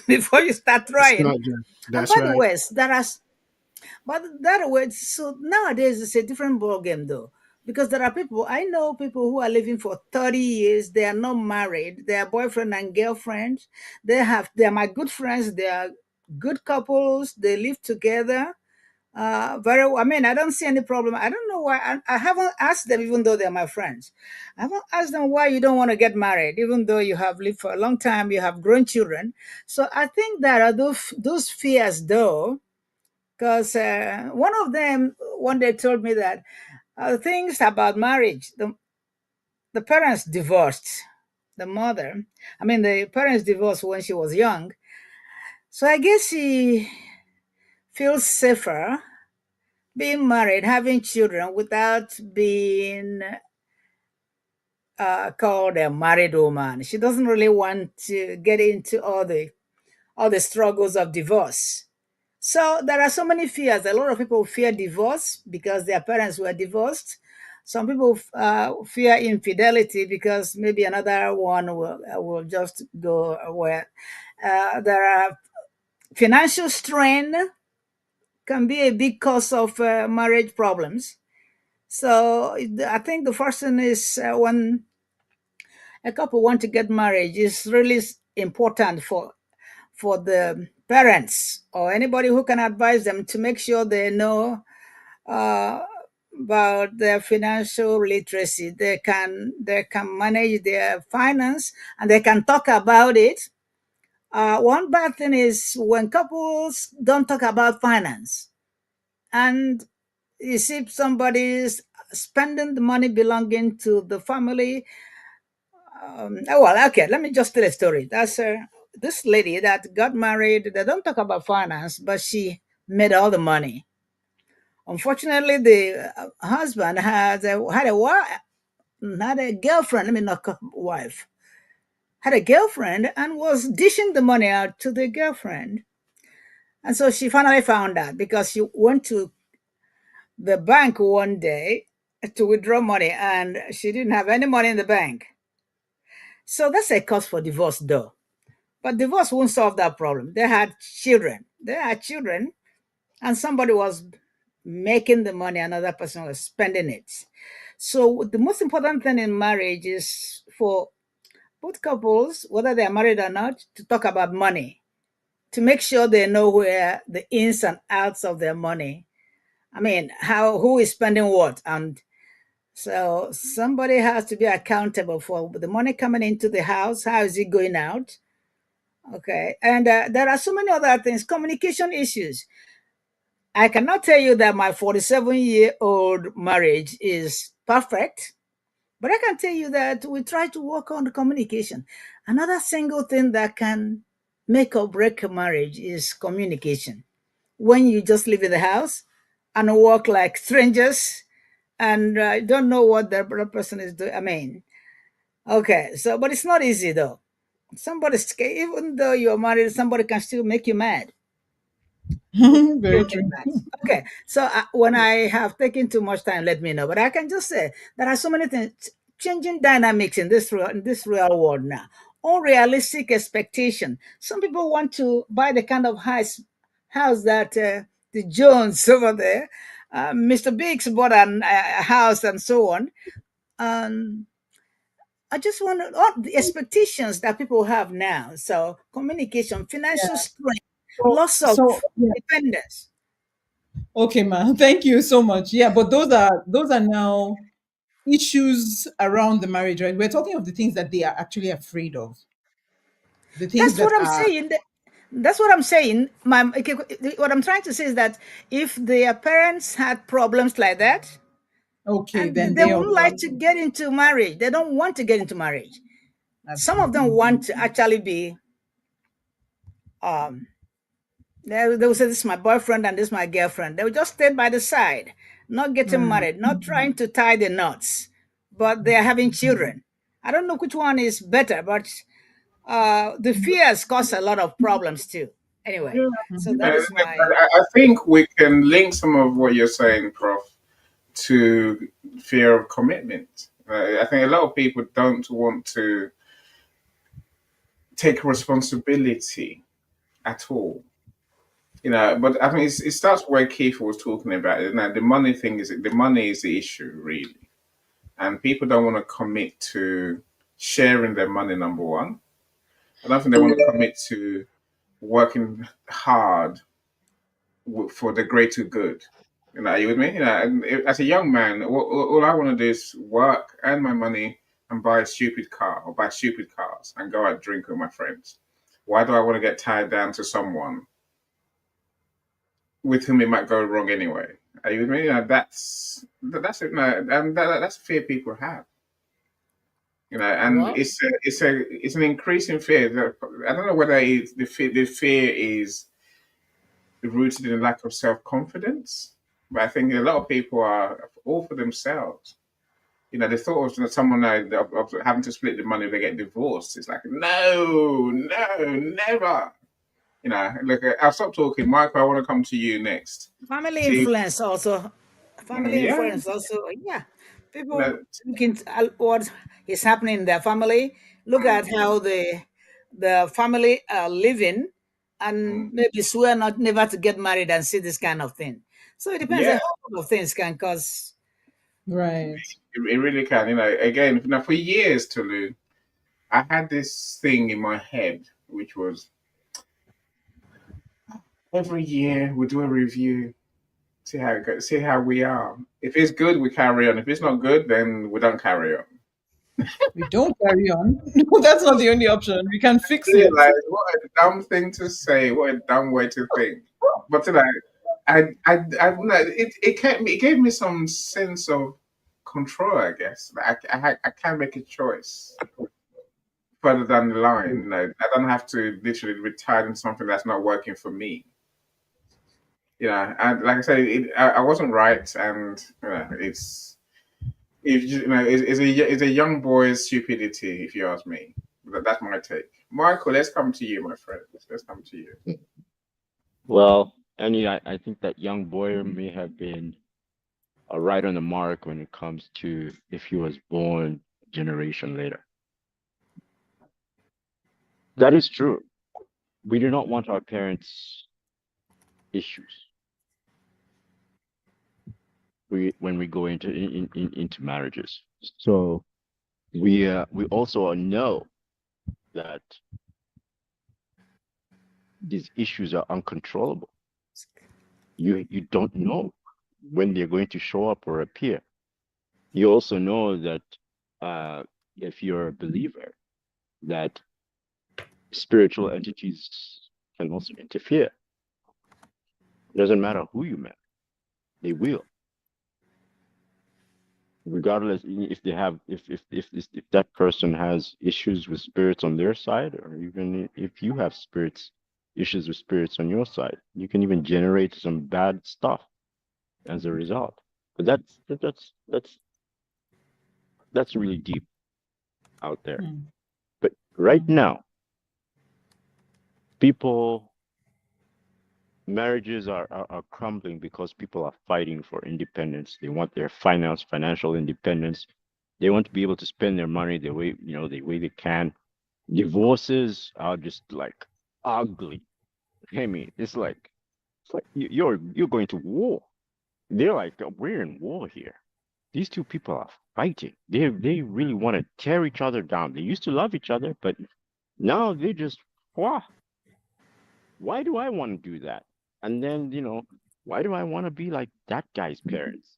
before you start It's trying. not just, And that's by the right. way, so nowadays it's a different ball game though. Because there are people, I know people who are living for 30 years, they are not married, they are boyfriend and girlfriend. They are my good friends, they are good couples, they live together very well. I mean, I don't see any problem. I don't know why. I haven't asked them, even though they're my friends. I haven't asked them why you don't want to get married, even though you have lived for a long time, you have grown children. So I think there are those fears, though, because one of them one day told me that things about marriage, the parents divorced. The mother, I mean, the parents divorced when she was young. So I guess she feels safer being married, having children without being called a married woman. She doesn't really want to get into all the struggles of divorce. So there are so many fears. A lot of people fear divorce because their parents were divorced. Some people fear infidelity because maybe another one will just go where there are financial strain can be a big cause of marriage problems. So I think the first thing is when a couple want to get married, it's really important for the parents or anybody who can advise them to make sure they know uh, about their financial literacy. They can manage their finance and they can talk about it. One bad thing is when couples don't talk about finance, and you see somebody's spending the money belonging to the family. Well, okay, let me just tell a story. That's this lady that got married. They don't talk about finance, but she made all the money. Unfortunately, the husband had a girlfriend. Let me not call wife. Had a girlfriend and was dishing the money out to the girlfriend. And so she finally found out because she went to the bank one day to withdraw money and she didn't have any money in the bank. So that's a cause for divorce, though. But divorce won't solve that problem. They had children. And somebody was making the money, another person was spending it. So the most important thing in marriage is for both couples, whether they are married or not, to talk about money, to make sure they know where the ins and outs of their money. I mean, who is spending what, and so somebody has to be accountable for the money coming into the house. How is it going out? Okay, and there are so many other things. Communication issues. I cannot tell you that my 47-year-old marriage is perfect, but I can tell you that we try to work on the communication. Another single thing that can make or break a marriage is communication. When you just live in the house and work like strangers and don't know what the other person is doing. I mean, okay, so, but it's not easy though. Even though you're married, somebody can still make you mad. Very Still get true. mad. Okay, so when I have taken too much time, let me know. But I can just say there are so many things changing dynamics in this real world now. Unrealistic expectation. Some people want to buy the kind of house that the Jones over there, Mr. Biggs bought a house and so on. Um, I just want all the expectations that people have now. So communication, financial Yeah. strength, So, loss of so yeah. dependence. Okay, ma. Thank you so much. Yeah, but those are now issues around the marriage, right? We're talking of the things that they are actually afraid of, the things That's what that I'm are saying. That's what I'm saying. Okay, what I'm trying to say is that if their parents had problems like that, okay. and Then they they wouldn't also like to get into marriage, they don't want to get into marriage. Some of them absolutely. want to actually be um they will say this is my boyfriend and this is my girlfriend. They will just stay by the side, not getting Mm. married, not trying to tie the knots, but they are having children. I don't know which one is better, but the fears cause a lot of problems too. Anyway, Yeah. so Mhm. that is my. I think we can link some of what you're saying, Prof, to fear of commitment. I think a lot of people don't want to take responsibility at all. But I think it starts where Keith was talking about it. Now, the money thing is the money is the issue, really, and people don't want to commit to sharing their money. Number one, I don't think they want to commit to working hard for the greater good. Are you with me? And as a young man, all I want to do is work, earn my money, and buy a stupid car or buy stupid cars and go out drink with my friends. Why do I want to get tied down to someone with whom it might go wrong anyway? Are you with me? That's it. No, and that's fear people have. And Well, it's an increasing fear. I don't know whether the fear is rooted in a lack of self confidence. But I think a lot of people are all for themselves. The thought of someone of having to split the money if they get divorced. It's like, no, no, never. Look, I'll stop talking. Michael, I want to come to you next. family See, influence also. Family yeah, influence also. Yeah, people no, look into what is happening in their family. Look at how the family are living, and mm, maybe swear not never to get married and see this kind of thing. So it depends. A yeah, whole lot of things can cause. Right. it really can. Again, now for years, Tolu, I had this thing in my head, which was every year we do a review. See how it goes. See how we are. If it's good, we carry on. If it's not good, then we don't carry on. We don't carry on. No, that's not the only option. We can fix it. Realize what a dumb thing to say. What a dumb way to think. But no, it gave me some sense of control. I guess I can make a choice further down the line. I don't have to literally retire in something that's not working for me. And like I said, I wasn't right, and it's a young boy's stupidity, if you ask me. That's my take. Michael, let's come to you, my friend. Let's come to you. Well, Annie, I think that young boy may have been right on the mark when it comes to if he was born a generation later. That is true. We do not want our parents' issues when we go into marriages. So we also know that these issues are uncontrollable. You don't know when they're going to show up or appear. You also know that if you're a believer, that spiritual entities can also interfere. It doesn't matter who you met, they will, regardless if they have if that person has issues with spirits on their side, or even if you have spirits issues with spirits on your side, you can even generate some bad stuff as a result. But that's really deep out there. Mm. But right Mm. now, people marriages are crumbling because people are fighting for independence. They want their financial independence. They want to be able to spend their money the way, the way they can. Divorces are just like ugly. I mean, it's like you're going to war. They're like, we're in war here. These two people are fighting. They really want to tear each other down. They used to love each other, but now they just, wow, why do I want to do that? And then, why do I want to be like that guy's parents?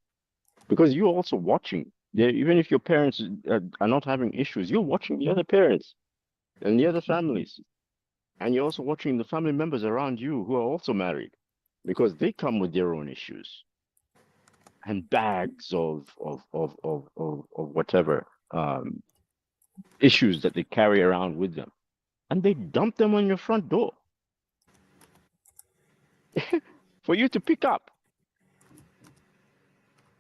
Because you're also watching. Even if your parents are not having issues, you're watching the other parents and the other families. And you're also watching the family members around you who are also married because they come with their own issues and bags of whatever issues that they carry around with them. And they dump them on your front door for you to pick up.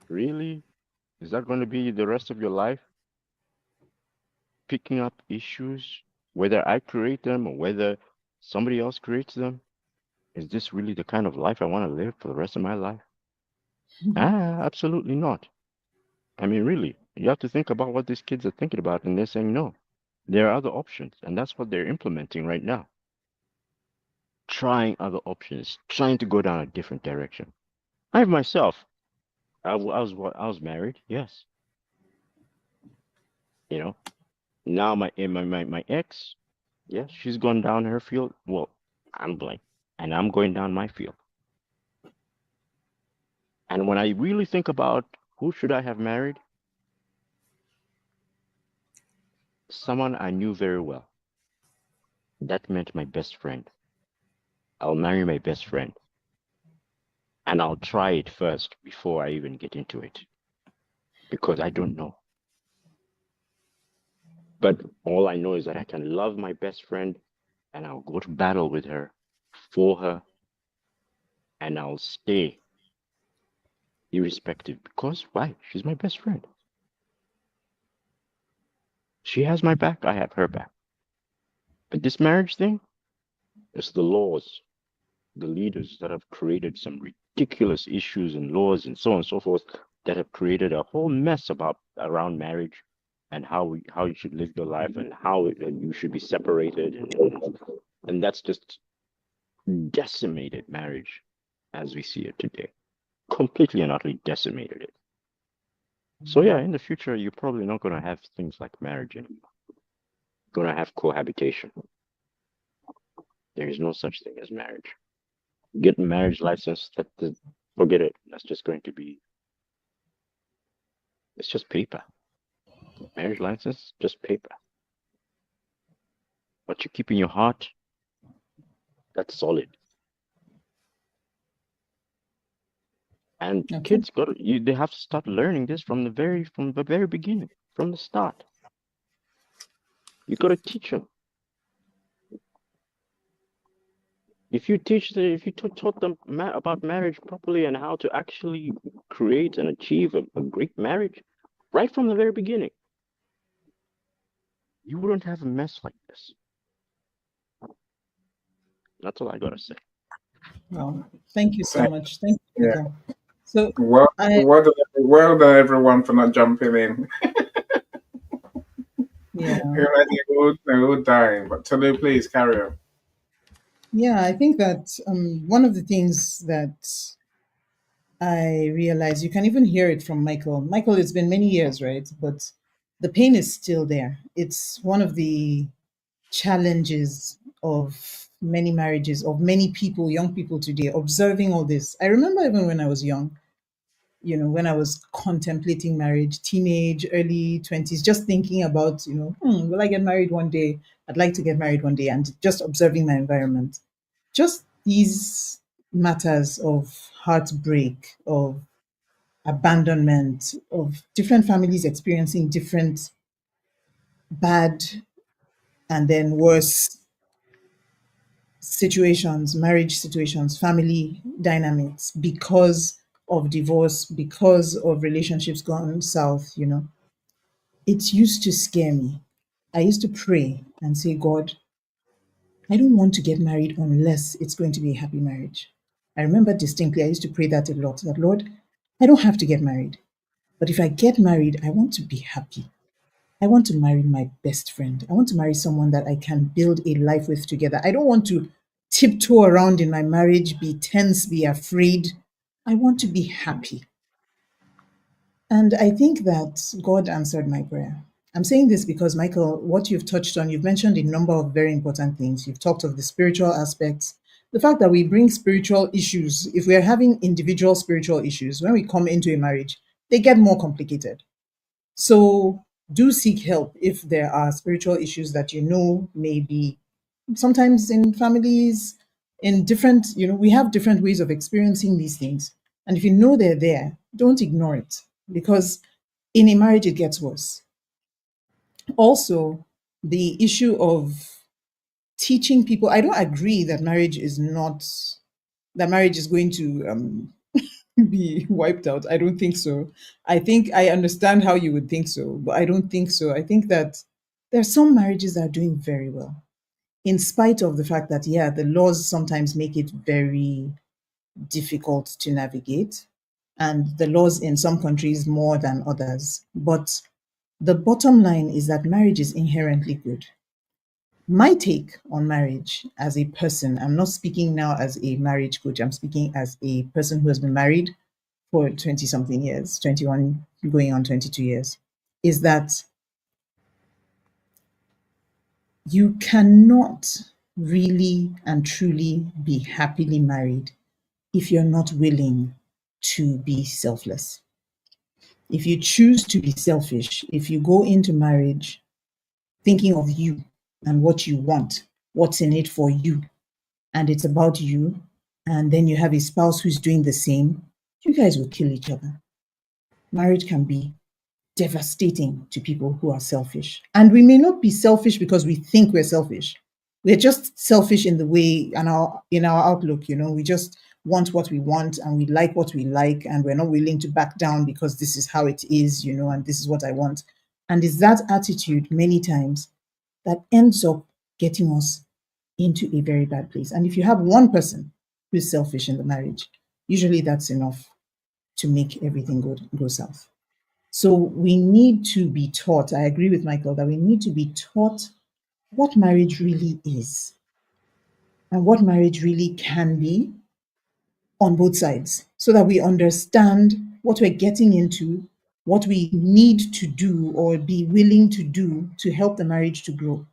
Really? Is that going to be the rest of your life? Picking up issues, whether I create them or whether somebody else creates them? Is this really the kind of life I want to live for the rest of my life? Absolutely not. I mean, really, you have to think about what these kids are thinking about, and they're saying no. There are other options, and that's what they're implementing right now. Trying other options, trying to go down a different direction. I myself, I was married, yes. You know, now my ex, yes, she's gone down her field. Well, I'm blank, and I'm going down my field. And when I really think about who should I have married, someone I knew very well. That meant my best friend. I'll marry my best friend, and I'll try it first before I even get into it because I don't know. But all I know is that I can love my best friend and I'll go to battle with her, for her, and I'll stay irrespective because why? She's my best friend. She has my back, I have her back. But this marriage thing, it's the laws, the leaders that have created some ridiculous issues and laws and so on and so forth that have created a whole mess about around marriage and how you should live your life and how you should be separated and that's just decimated marriage as we see it today, completely and utterly decimated it. So yeah, in the future you're probably not going to have things like marriage anymore. You're going to have cohabitation. There is no such thing as marriage. Get a marriage license, forget it. That's just going to be, it's just paper. Marriage license, just paper. What you keep in your heart, that's solid. And Okay. kids they have to start learning this from the very beginning, from the start. You got to teach them. If you taught them about marriage properly and how to actually create and achieve a great marriage right from the very beginning, you wouldn't have a mess like this. That's all I gotta say. Well, thank you so Thank- much. Thank you, Yeah. Michael. So Well, I well done, everyone, for not jumping in. yeah. They're all dying. But Tolu, please carry on. Yeah, I think that one of the things that I realize, you can even hear it from Michael. Michael, it's been many years, right? But the pain is still there. It's one of the challenges of many marriages, of many people, young people today, observing all this. I remember even when I was young, when I was contemplating marriage, teenage, early 20s, just thinking about, will I get married one day? I'd like to get married one day, and just observing my environment. Just these matters of heartbreak, of abandonment, of different families experiencing different bad and then worse situations, marriage situations, family dynamics because of divorce, because of relationships gone south. It used to scare me. I used to pray and say, God, I don't want to get married unless it's going to be a happy marriage. I remember distinctly, I used to pray that a lot, that Lord, I don't have to get married. But if I get married, I want to be happy. I want to marry my best friend. I want to marry someone that I can build a life with together. I don't want to tiptoe around in my marriage, be tense, be afraid. I want to be happy. And I think that God answered my prayer. I'm saying this because, Michael, what you've touched on, you've mentioned a number of very important things. You've talked of the spiritual aspects, the fact that we bring spiritual issues, if we're having individual spiritual issues, when we come into a marriage, they get more complicated. So do seek help if there are spiritual issues that may be sometimes in families, in different, we have different ways of experiencing these things. And if you know they're there, don't ignore it, because in a marriage, it gets worse. Also, the issue of teaching people, I don't agree that marriage is going to be wiped out. I don't think so. I think I understand how you would think so, but I don't think so. I think that there are some marriages that are doing very well, in spite of the fact that, yeah, the laws sometimes make it very difficult to navigate, and the laws in some countries more than others. But the bottom line is that marriage is inherently good. My take on marriage as a person, I'm not speaking now as a marriage coach, I'm speaking as a person who has been married for 20 something years, 21 going on 22 years, is that you cannot really and truly be happily married if you're not willing to be selfless. If you choose to be selfish, if you go into marriage thinking of you and what you want, what's in it for you, and it's about you, and then you have a spouse who's doing the same, you guys will kill each other. Marriage can be devastating to people who are selfish. And we may not be selfish because we think we're selfish. We're just selfish in the way and in our outlook, we just want what we want and we like what we like, and we're not willing to back down because this is how it is, and this is what I want. And it's that attitude many times that ends up getting us into a very bad place. And if you have one person who's selfish in the marriage, usually that's enough to make everything go south. So we need to be taught, I agree with Michael, that we need to be taught what marriage really is and what marriage really can be on both sides, so that we understand what we're getting into, what we need to do or be willing to do to help the marriage to grow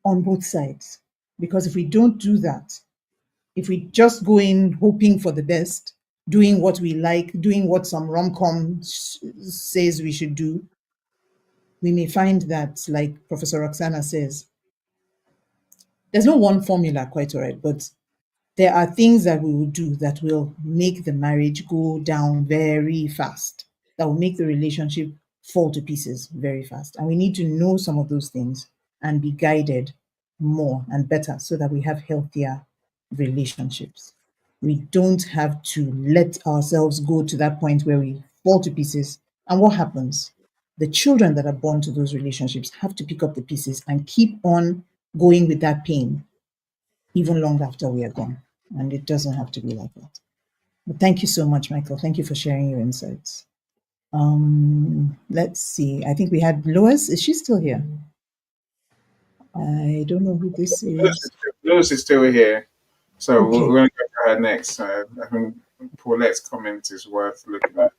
on both sides. Because if we don't do that, if we just go in hoping for the best, doing what we like, doing what some rom-com says we should do, we may find that, like Professor Roxana says, there's no one formula, quite all right, but there are things that we will do that will make the marriage go down very fast, that will make the relationship fall to pieces very fast. And we need to know some of those things and be guided more and better so that we have healthier relationships. We don't have to let ourselves go to that point where we fall to pieces. And what happens? The children that are born to those relationships have to pick up the pieces and keep on going with that pain even long after we are gone. And it doesn't have to be like that. But thank you so much, Michael. Thank you for sharing your insights. Let's see. I think we had Lois. Is she still here? I don't know who this is. Lewis is still here, so Okay. we're going to go to her next. I think Paulette's comment is worth looking at.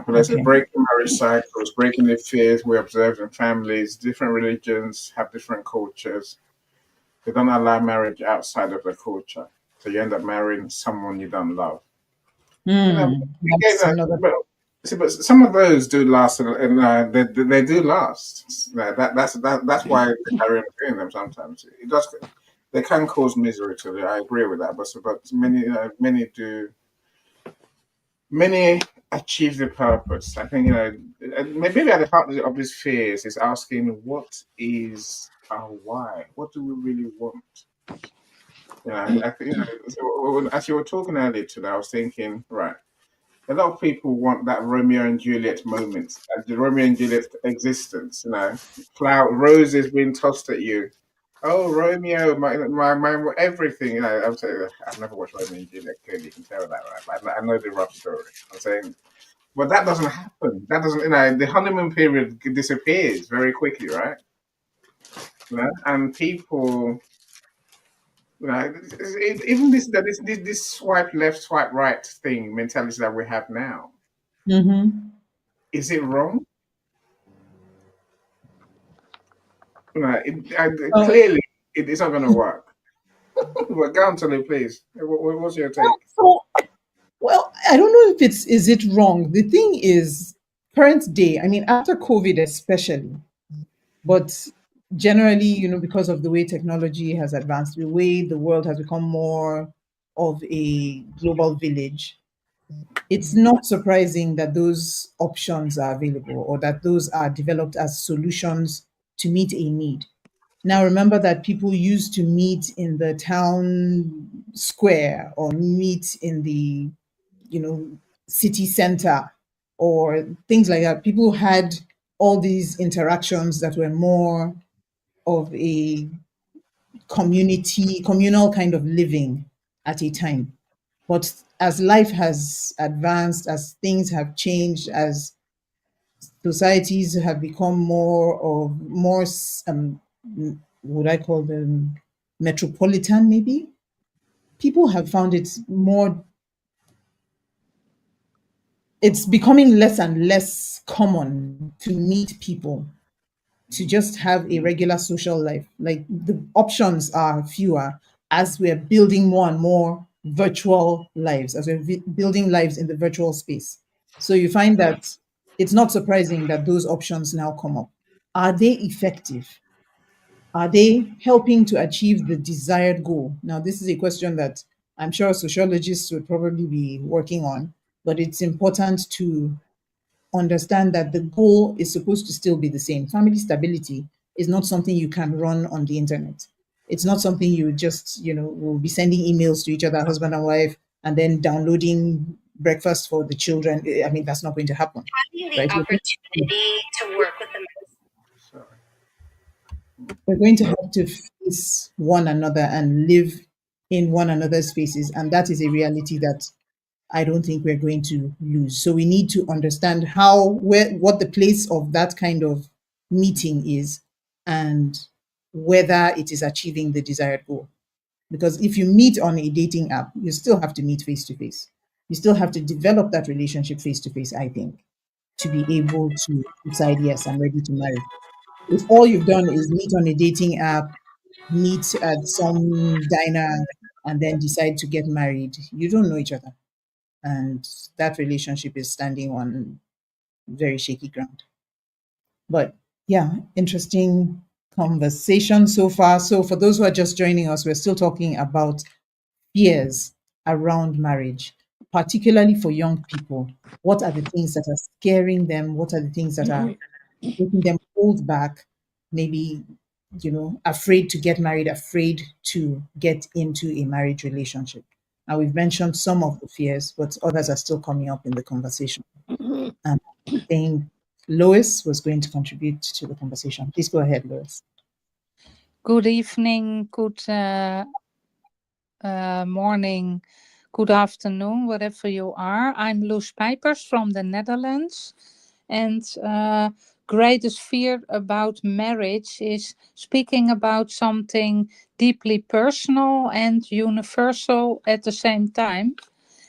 Paulette says, Okay. breaking marriage cycles, breaking the fears we observe in families. Different religions have different cultures. They don't allow marriage outside of the culture. So you end up marrying someone you don't love. You know, again, That's another. but some of those do last, and they do last. That's why they carry on doing them. Sometimes it does. They can cause misery to you. I agree with that, but many many do. Many achieve the purpose. I think maybe at the heart of these fears is asking what is our why. What do we really want? I think so as you were talking earlier today, I was thinking, right. A lot of people want that Romeo and Juliet moment, the Romeo and Juliet existence. Flower roses being tossed at you. Oh, Romeo, my everything. I'm saying I've never watched Romeo and Juliet. Clearly, you can tell that, right? But I know the rough story. I'm saying, but that doesn't happen. That doesn't. The honeymoon period disappears very quickly, right? And people. Even this swipe left, swipe right thing mentality that we have now. Mm-hmm. Is it wrong? Oh, Clearly, it's not going to work. But go on, Tolu, please. What's your take? so well, I don't know if is it wrong. The thing is, current day. I mean, after COVID, especially, but generally, because of the way technology has advanced, the way the world has become more of a global village, it's not surprising that those options are available or that those are developed as solutions to meet a need. Now, remember that people used to meet in the town square or meet in the, city center or things like that. People had all these interactions that were more of a communal kind of living at a time. But as life has advanced, as things have changed, as societies have become more would I call them metropolitan, maybe people have found it more, it's becoming less and less common to meet people, to just have a regular social life. Like the options are fewer as we're building more and more virtual lives, as we're building lives in the virtual space. So you find that it's not surprising that those options now come up. Are they effective? Are they helping to achieve the desired goal? Now, this is a question that I'm sure sociologists would probably be working on, but it's important to understand that the goal is supposed to still be the same. Family stability is not something you can run on the internet. It's not something you just, will be sending emails to each other, husband and wife, and then downloading breakfast for the children. I mean, that's not going to happen, Having the right? opportunity to work with the Sorry. We're going to have to face one another and live in one another's spaces. And that is a reality that I don't think we're going to lose. So we need to understand what the place of that kind of meeting is and whether it is achieving the desired goal. Because if you meet on a dating app, you still have to meet face to face. You still have to develop that relationship face to face, I think, to be able to decide, yes, I'm ready to marry. If all you've done is meet on a dating app, meet at some diner, and then decide to get married, you don't know each other. And that relationship is standing on very shaky ground. But yeah, interesting conversation so far. So, for those who are just joining us, we're still talking about fears around marriage, particularly for young people. What are the things that are scaring them? What are the things that are making them hold back, maybe, afraid to get married, afraid to get into a marriage relationship? Now, we've mentioned some of the fears, but others are still coming up in the conversation. And I think Lois was going to contribute to the conversation. Please go ahead, Lois. Good evening, good morning, good afternoon, wherever you are. I'm Loes Pijpers from the Netherlands. And greatest fear about marriage is speaking about something deeply personal and universal at the same time.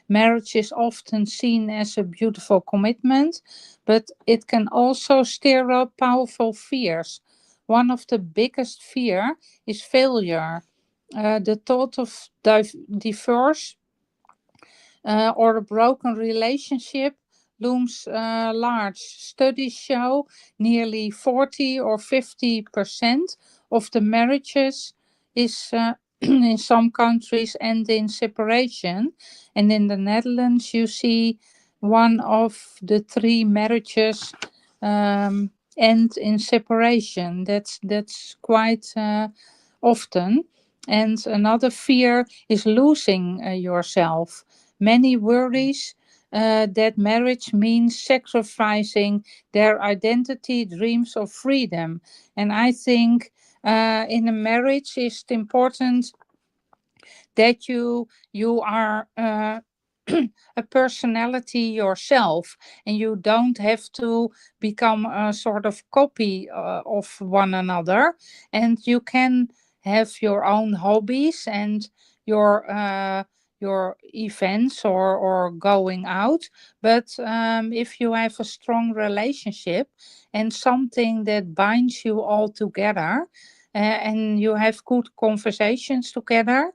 Marriage is often seen as a beautiful commitment, but it can also stir up powerful fears. one of the biggest fear is failure. The thought of divorce or a broken relationship looms large. Studies show nearly 40 or 50% of the marriages is in some countries end in separation. And in the Netherlands, you see one of the three marriages end in separation. That's quite often. And another fear is losing yourself. Many worries that marriage means sacrificing their identity, dreams, or freedom. And I think in a marriage it's important that you are a personality yourself, and you don't have to become a sort of copy of one another, and you can have your own hobbies and your events or going out. But if you have a strong relationship and something that binds you all together, and you have good conversations together,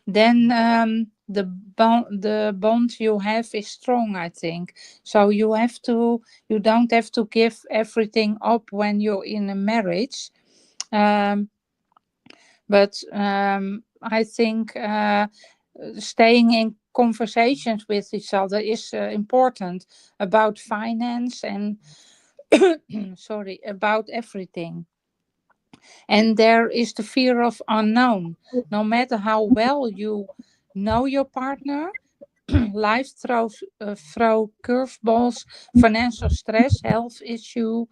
then the bond you have is strong, I think. So you don't have to give everything up when you're in a marriage. um, but I think staying in conversations with each other is important about finance and sorry, about everything. And there is the fear of unknown. No matter how well you know your partner, life throw curveballs, financial stress, health issue,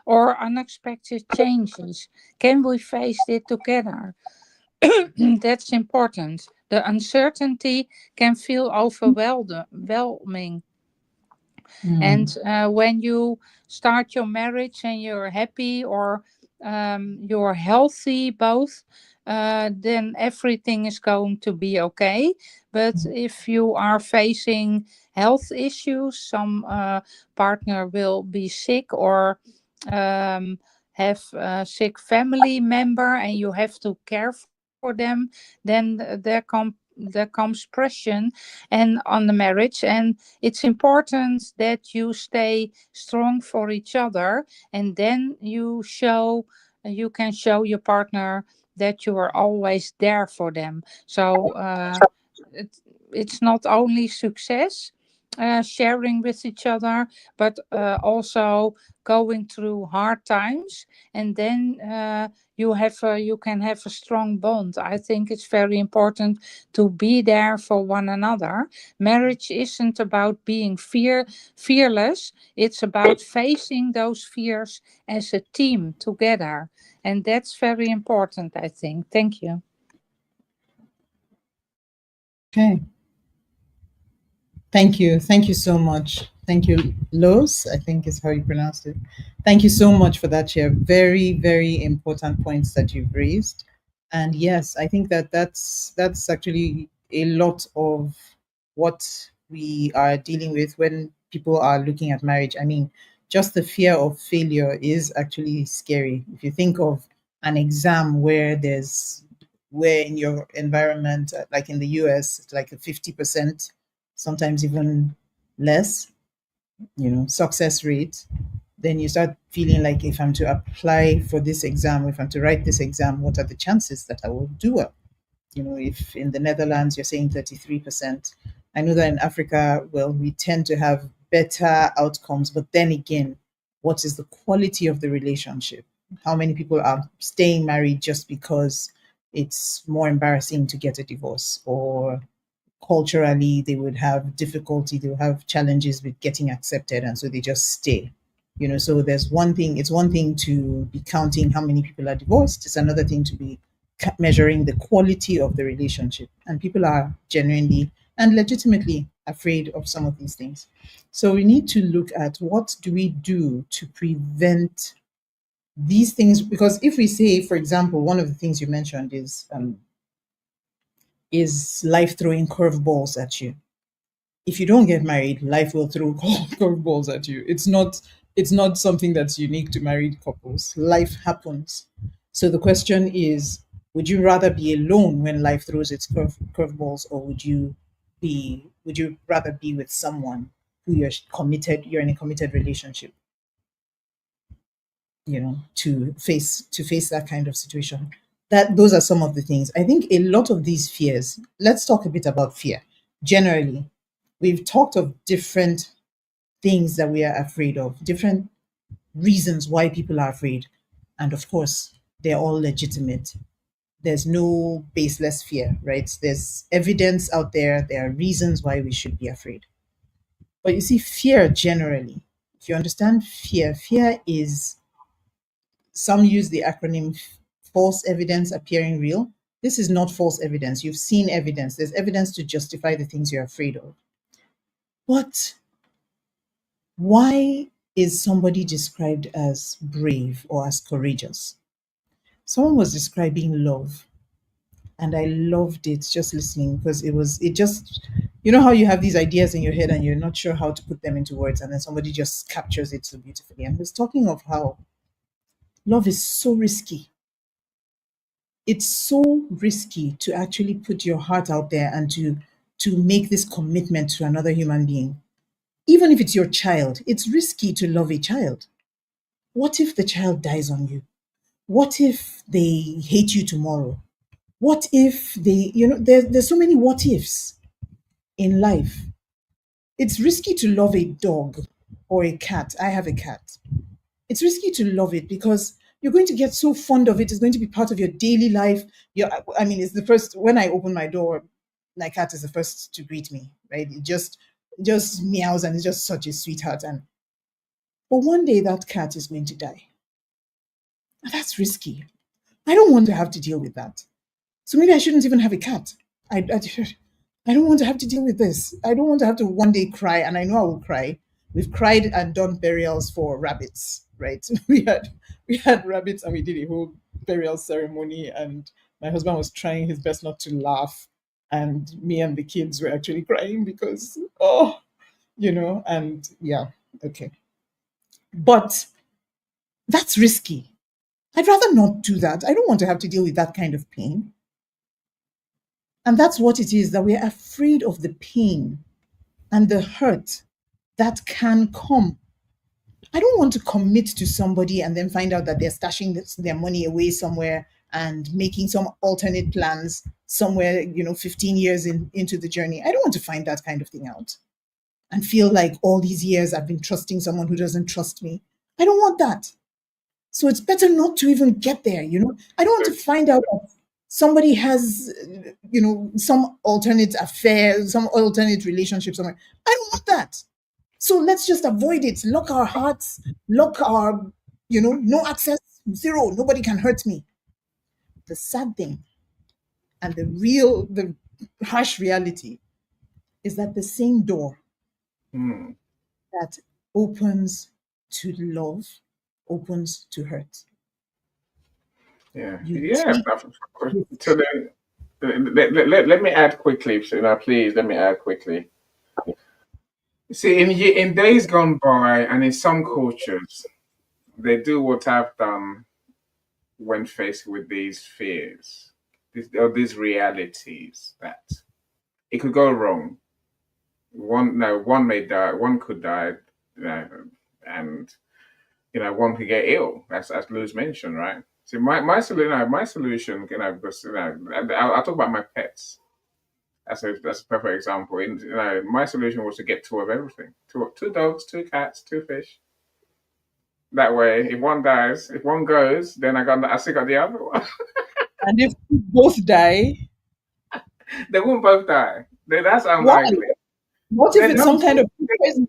or unexpected changes. Can we face it together? That's important. The uncertainty can feel overwhelming. Mm. And when you start your marriage and you're happy, or you're healthy both, then everything is going to be okay. But if you are facing health issues, some partner will be sick, or um, have a sick family member, and you have to care for them, then there comes pressure and on the marriage. And it's important that you stay strong for each other, and then you can show your partner that you are always there for them. So it, it's not only success, sharing with each other, but also going through hard times, and then you can have a strong bond. I think it's very important to be there for one another. Marriage isn't about being fearless. It's about facing those fears as a team together. And that's very important, I think. Thank you. Okay. Thank you. Thank you so much. Thank you, Los, I think is how you pronounced it. Thank you so much for that share. Very, very important points that you've raised. And yes, I think that that's actually a lot of what we are dealing with when people are looking at marriage. I mean, just the fear of failure is actually scary. If you think of an exam where in your environment, like in the US, it's like a 50%, sometimes even less, success rate, then you start feeling like, if I'm to apply for this exam, if I'm to write this exam, what are the chances that I will do well? If in the Netherlands you're saying 33%, I know that in Africa, well, we tend to have better outcomes, but then again, what is the quality of the relationship? How many people are staying married just because it's more embarrassing to get a divorce, or culturally they would have difficulty, they will have challenges with getting accepted, and so they just stay? So it's one thing to be counting how many people are divorced. It's another thing to be measuring the quality of the relationship, and people are genuinely and legitimately afraid of some of these things. So we need to look at, what do we do to prevent these things? Because if we say, for example, one of the things you mentioned is life throwing curveballs at you. If you don't get married, life will throw curveballs at you. It's not It's not something that's unique to married couples. Life happens. So the question is, would you rather be alone when life throws its curveballs, or would you rather be with someone who you're in a committed relationship, to face that kind of situation? That those are some of the things. I think a lot of these fears, let's talk a bit about fear. Generally, we've talked of different things that we are afraid of, different reasons why people are afraid. And of course, they're all legitimate. There's no baseless fear, right? There's evidence out there. There are reasons why we should be afraid. But you see, fear generally, if you understand fear, fear is, some use the acronym false evidence appearing real. This is not false evidence. You've seen evidence. There's evidence to justify the things you're afraid of. But why is somebody described as brave or as courageous? Someone was describing love, and I loved it just listening, because it just, how you have these ideas in your head and you're not sure how to put them into words, and then somebody just captures it so beautifully. And he was talking of how love is so risky. It's so risky to actually put your heart out there and to make this commitment to another human being. Even if it's your child, it's risky to love a child. What if the child dies on you? What if they hate you tomorrow? What if there's so many what ifs in life. It's risky to love a dog or a cat. I have a cat. It's risky to love it because you're going to get so fond of it. It's going to be part of your daily life. I mean, it's the first, when I open my door, my cat is the first to greet me, right? It just meows, and it's just such a sweetheart. But one day that cat is going to die. And that's risky. I don't want to have to deal with that. So maybe I shouldn't even have a cat. I don't want to have to deal with this. I don't want to have to one day cry, and I know I will cry. We've cried and done burials for rabbits, right? We had rabbits, and we did a whole burial ceremony, and my husband was trying his best not to laugh, and me and the kids were actually crying because, and yeah, okay. But that's risky. I'd rather not do that. I don't want to have to deal with that kind of pain. And that's what it is, that we're afraid of the pain and the hurt that can come. I don't want to commit to somebody and then find out that they're stashing their money away somewhere and making some alternate plans somewhere, 15 years into the journey. I don't want to find that kind of thing out and feel like all these years I've been trusting someone who doesn't trust me. I don't want that. So it's better not to even get there. I don't want to find out that somebody has, some alternate affair, some alternate relationship somewhere. I don't want that. So let's just avoid it. Lock our hearts, lock our, no access, zero. Nobody can hurt me. The sad thing and the harsh reality is that the same door Hmm. that opens to love opens to hurt. Yeah, You yeah. take So then, let me add quickly. So now, please let me add quickly. See, in days gone by, and in some cultures, they do what I've done when faced with these fears, these realities that it could go wrong. One may die, one could die, and one could get ill, as Lou's mentioned, right? So my solution, because I'll talk about my pets. That's a perfect example. My solution was to get two of everything: two dogs, two cats, two fish. That way, if one dies, if one goes, then I still got the other one. and if you both die, They won't both die. That's why? unlikely. What if They it's don't. some kind of poison?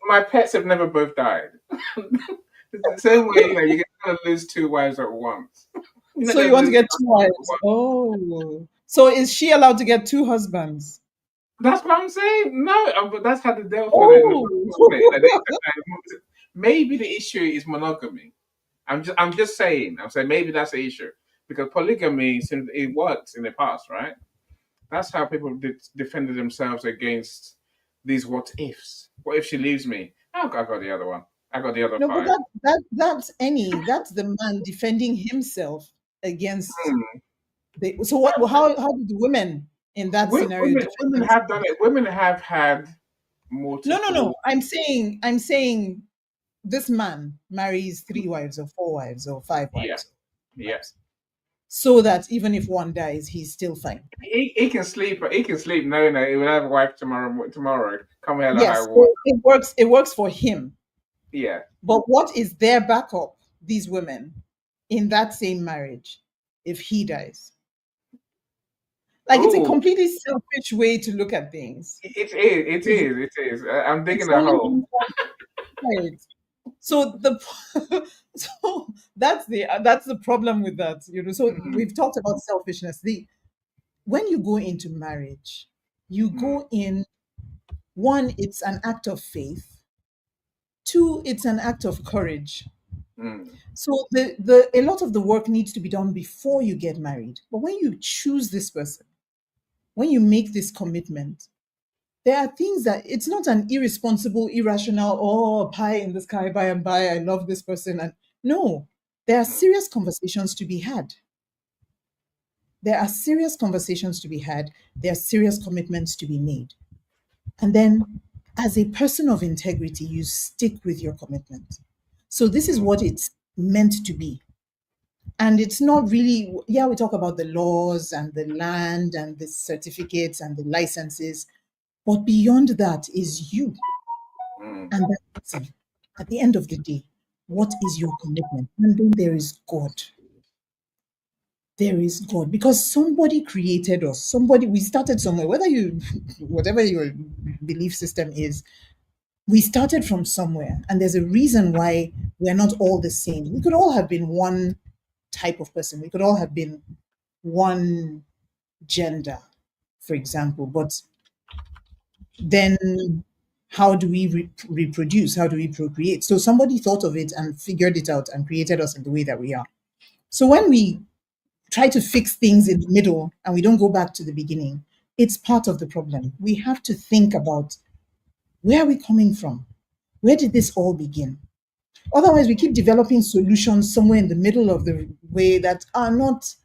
My pets have never both died. It's the same way, you're gonna lose two wives at once. You're not So you gonna want to lose get one two husband at wives? once. Oh, so is she allowed to get two husbands? That's what I'm saying. No, but that's how they dealt with it in the Oh, first place. Maybe the issue is monogamy. I'm just saying. I'm saying maybe that's the issue because polygamy since it worked in the past, right? That's how people defended themselves against these what ifs. What if she leaves me? Oh, I got the other one. I got the other No, but five. that's the man defending himself against Hmm. the. So what? How did the women in that scenario defend Women have done themselves? it. Women have had No. multiple. I'm saying this man marries three wives or four wives or five Yeah, wives, yeah. wives, so that even if one dies, he's still fine. He can sleep. He can sleep knowing that he will have a wife tomorrow. Tomorrow, come hell or high Yes, water. so it works. It works for him. Yeah. But what is their backup? These women in that same marriage, if he dies, like it's a Oh, completely selfish way to look at things. it is. It It's, is. It is. I'm it's digging a only hole. right. So the so that's the problem with that. So Mm, we've talked about selfishness. The When you go into marriage, you mm, go in. One, it's an act of faith. Two, it's an act of courage. mm, So the a lot of the work needs to be done before you get married. But when you choose this person, when you make this commitment, there are things that it's not an irresponsible, irrational, oh, pie in the sky by and by, I love this person. And no, there are mm, serious conversations to be had. There are serious conversations to be had. There are serious commitments to be made. And then, as a person of integrity, you stick with your commitment. So, this is mm, what it's meant to be. And it's not really, yeah, we talk about the laws and the land and the certificates and the licenses, but beyond that is you mm, and that person. At the end of the day, what is your commitment? And then there is God. There is God because somebody created us. We started somewhere, whatever your belief system is, we started from somewhere. And there's a reason why we're not all the same. We could all have been one type of person. We could all have been one gender, for example. But then how do we reproduce? How do we procreate? So somebody thought of it and figured it out and created us in the way that we are. So when we try to fix things in the middle and we don't go back to the beginning, it's part of the problem. We have to think about where are we coming from? Where did this all begin? Otherwise, we keep developing solutions somewhere in the middle of the way that are not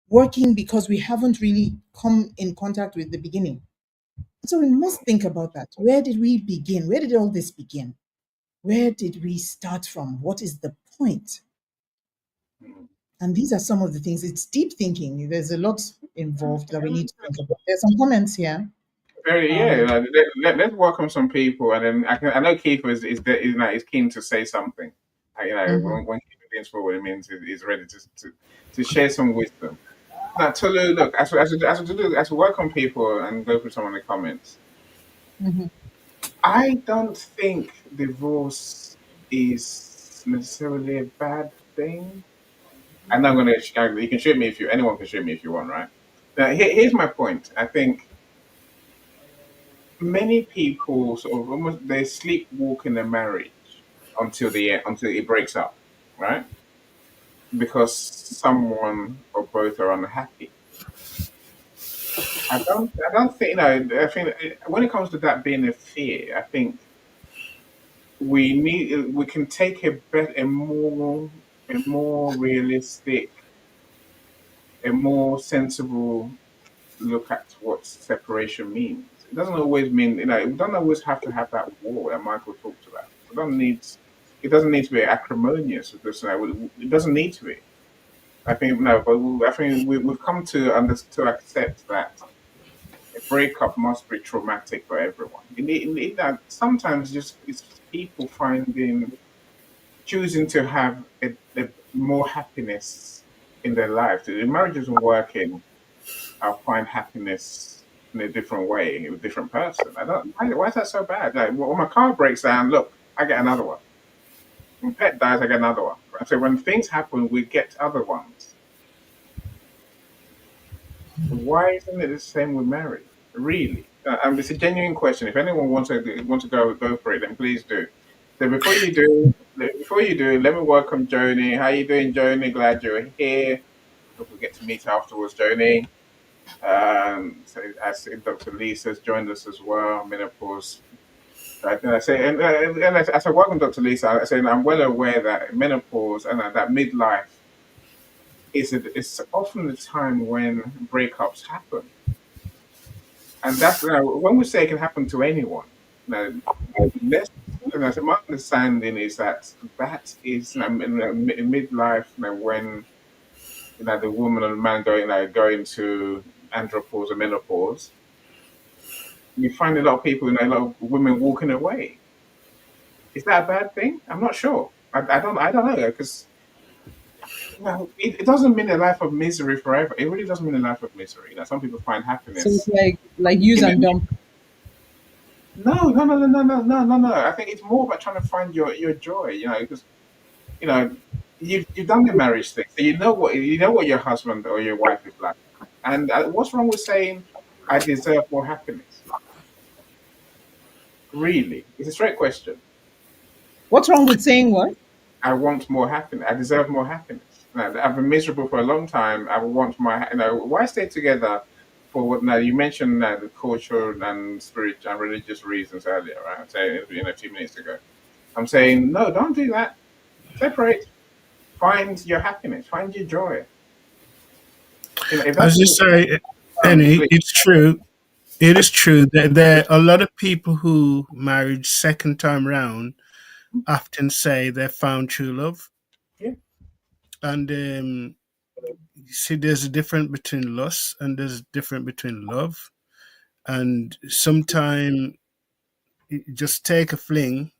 working because we haven't really come in contact with the beginning. So we must think about that. Where did we begin? Where did all this begin? Where did we start from? What is the point? mm. And these are some of the things. It's deep thinking. There's a lot involved that we need to think about. There's some comments here. Very, yeah. Um, Let's welcome some people, and then I know Keith is keen to say something. mhm, When Keith leans forward, it means he's ready to share some wisdom. Now, Tolu, look, as we welcome people and go through some of the comments, mhm, I don't think divorce is necessarily a bad thing. I know I'm gonna. You can shoot me if anyone can shoot me if you want, right? Now, here's my point. I think many people sort of almost they sleepwalk in their marriage until it breaks up, right? Because someone or both are unhappy. I don't think I think when it comes to that being a fear, I think we can take a more realistic, a more sensible look at what separation means. It doesn't always mean, we don't always have to have that war that Michael talked about. It doesn't need to be acrimonious. It doesn't need to be. I think no, but I think we've come to accept that a breakup must be traumatic for everyone. That sometimes just it's people choosing to have a more happiness in their lives. If marriage isn't working, I'll find happiness in a different way with a different person. I don't. Why is that so bad? Like when my car breaks down, look, I get another one. When pet dies, I get another one. Right? So when things happen, we get other ones. Why isn't it the same with marriage? Really? It's a genuine question. If anyone wants to go for it, then please do. So before you do, let me welcome Joni. How you doing, Joni? Glad you're here. Hope we get to meet afterwards, Joni. So as Dr. Lisa's joined us as well, menopause Right, and I say, and I said, welcome, Dr. Lisa. I say, I'm well aware that menopause and that midlife is often the time when breakups happen, and that's when we say it can happen to anyone. Now, let's. And I said, my understanding is that that is in midlife, when the woman and the man going to andropause or menopause. You find a lot of people, a lot of women walking away. Is that a bad thing? I'm not sure. I don't know because it doesn't mean a life of misery forever. It really doesn't mean a life of misery. Some people find So it's happiness like use in the and dump. no, no, no, no, no, no, no, no, no. I think it's more about trying to find your joy. Because you know you've done the marriage thing, so you know what your husband or your wife is like. And what's wrong with saying I deserve more happiness? Really, it's a straight question. What's wrong with saying what? I want more happiness. I deserve more happiness. Now, I've been miserable for a long time. I want my, why stay together for what? Now, you mentioned the cultural and spiritual and religious reasons earlier, right? I'm saying, a few minutes ago. I'm saying, no, don't do that. Separate. Find your happiness. Find your joy. If that's As you what, say, Annie, please. it's true. It is true that there are a lot of people who married second time round often say they found true love. Yeah. And you see, there's a difference between lust and there's a difference between love. And sometimes just take a fling,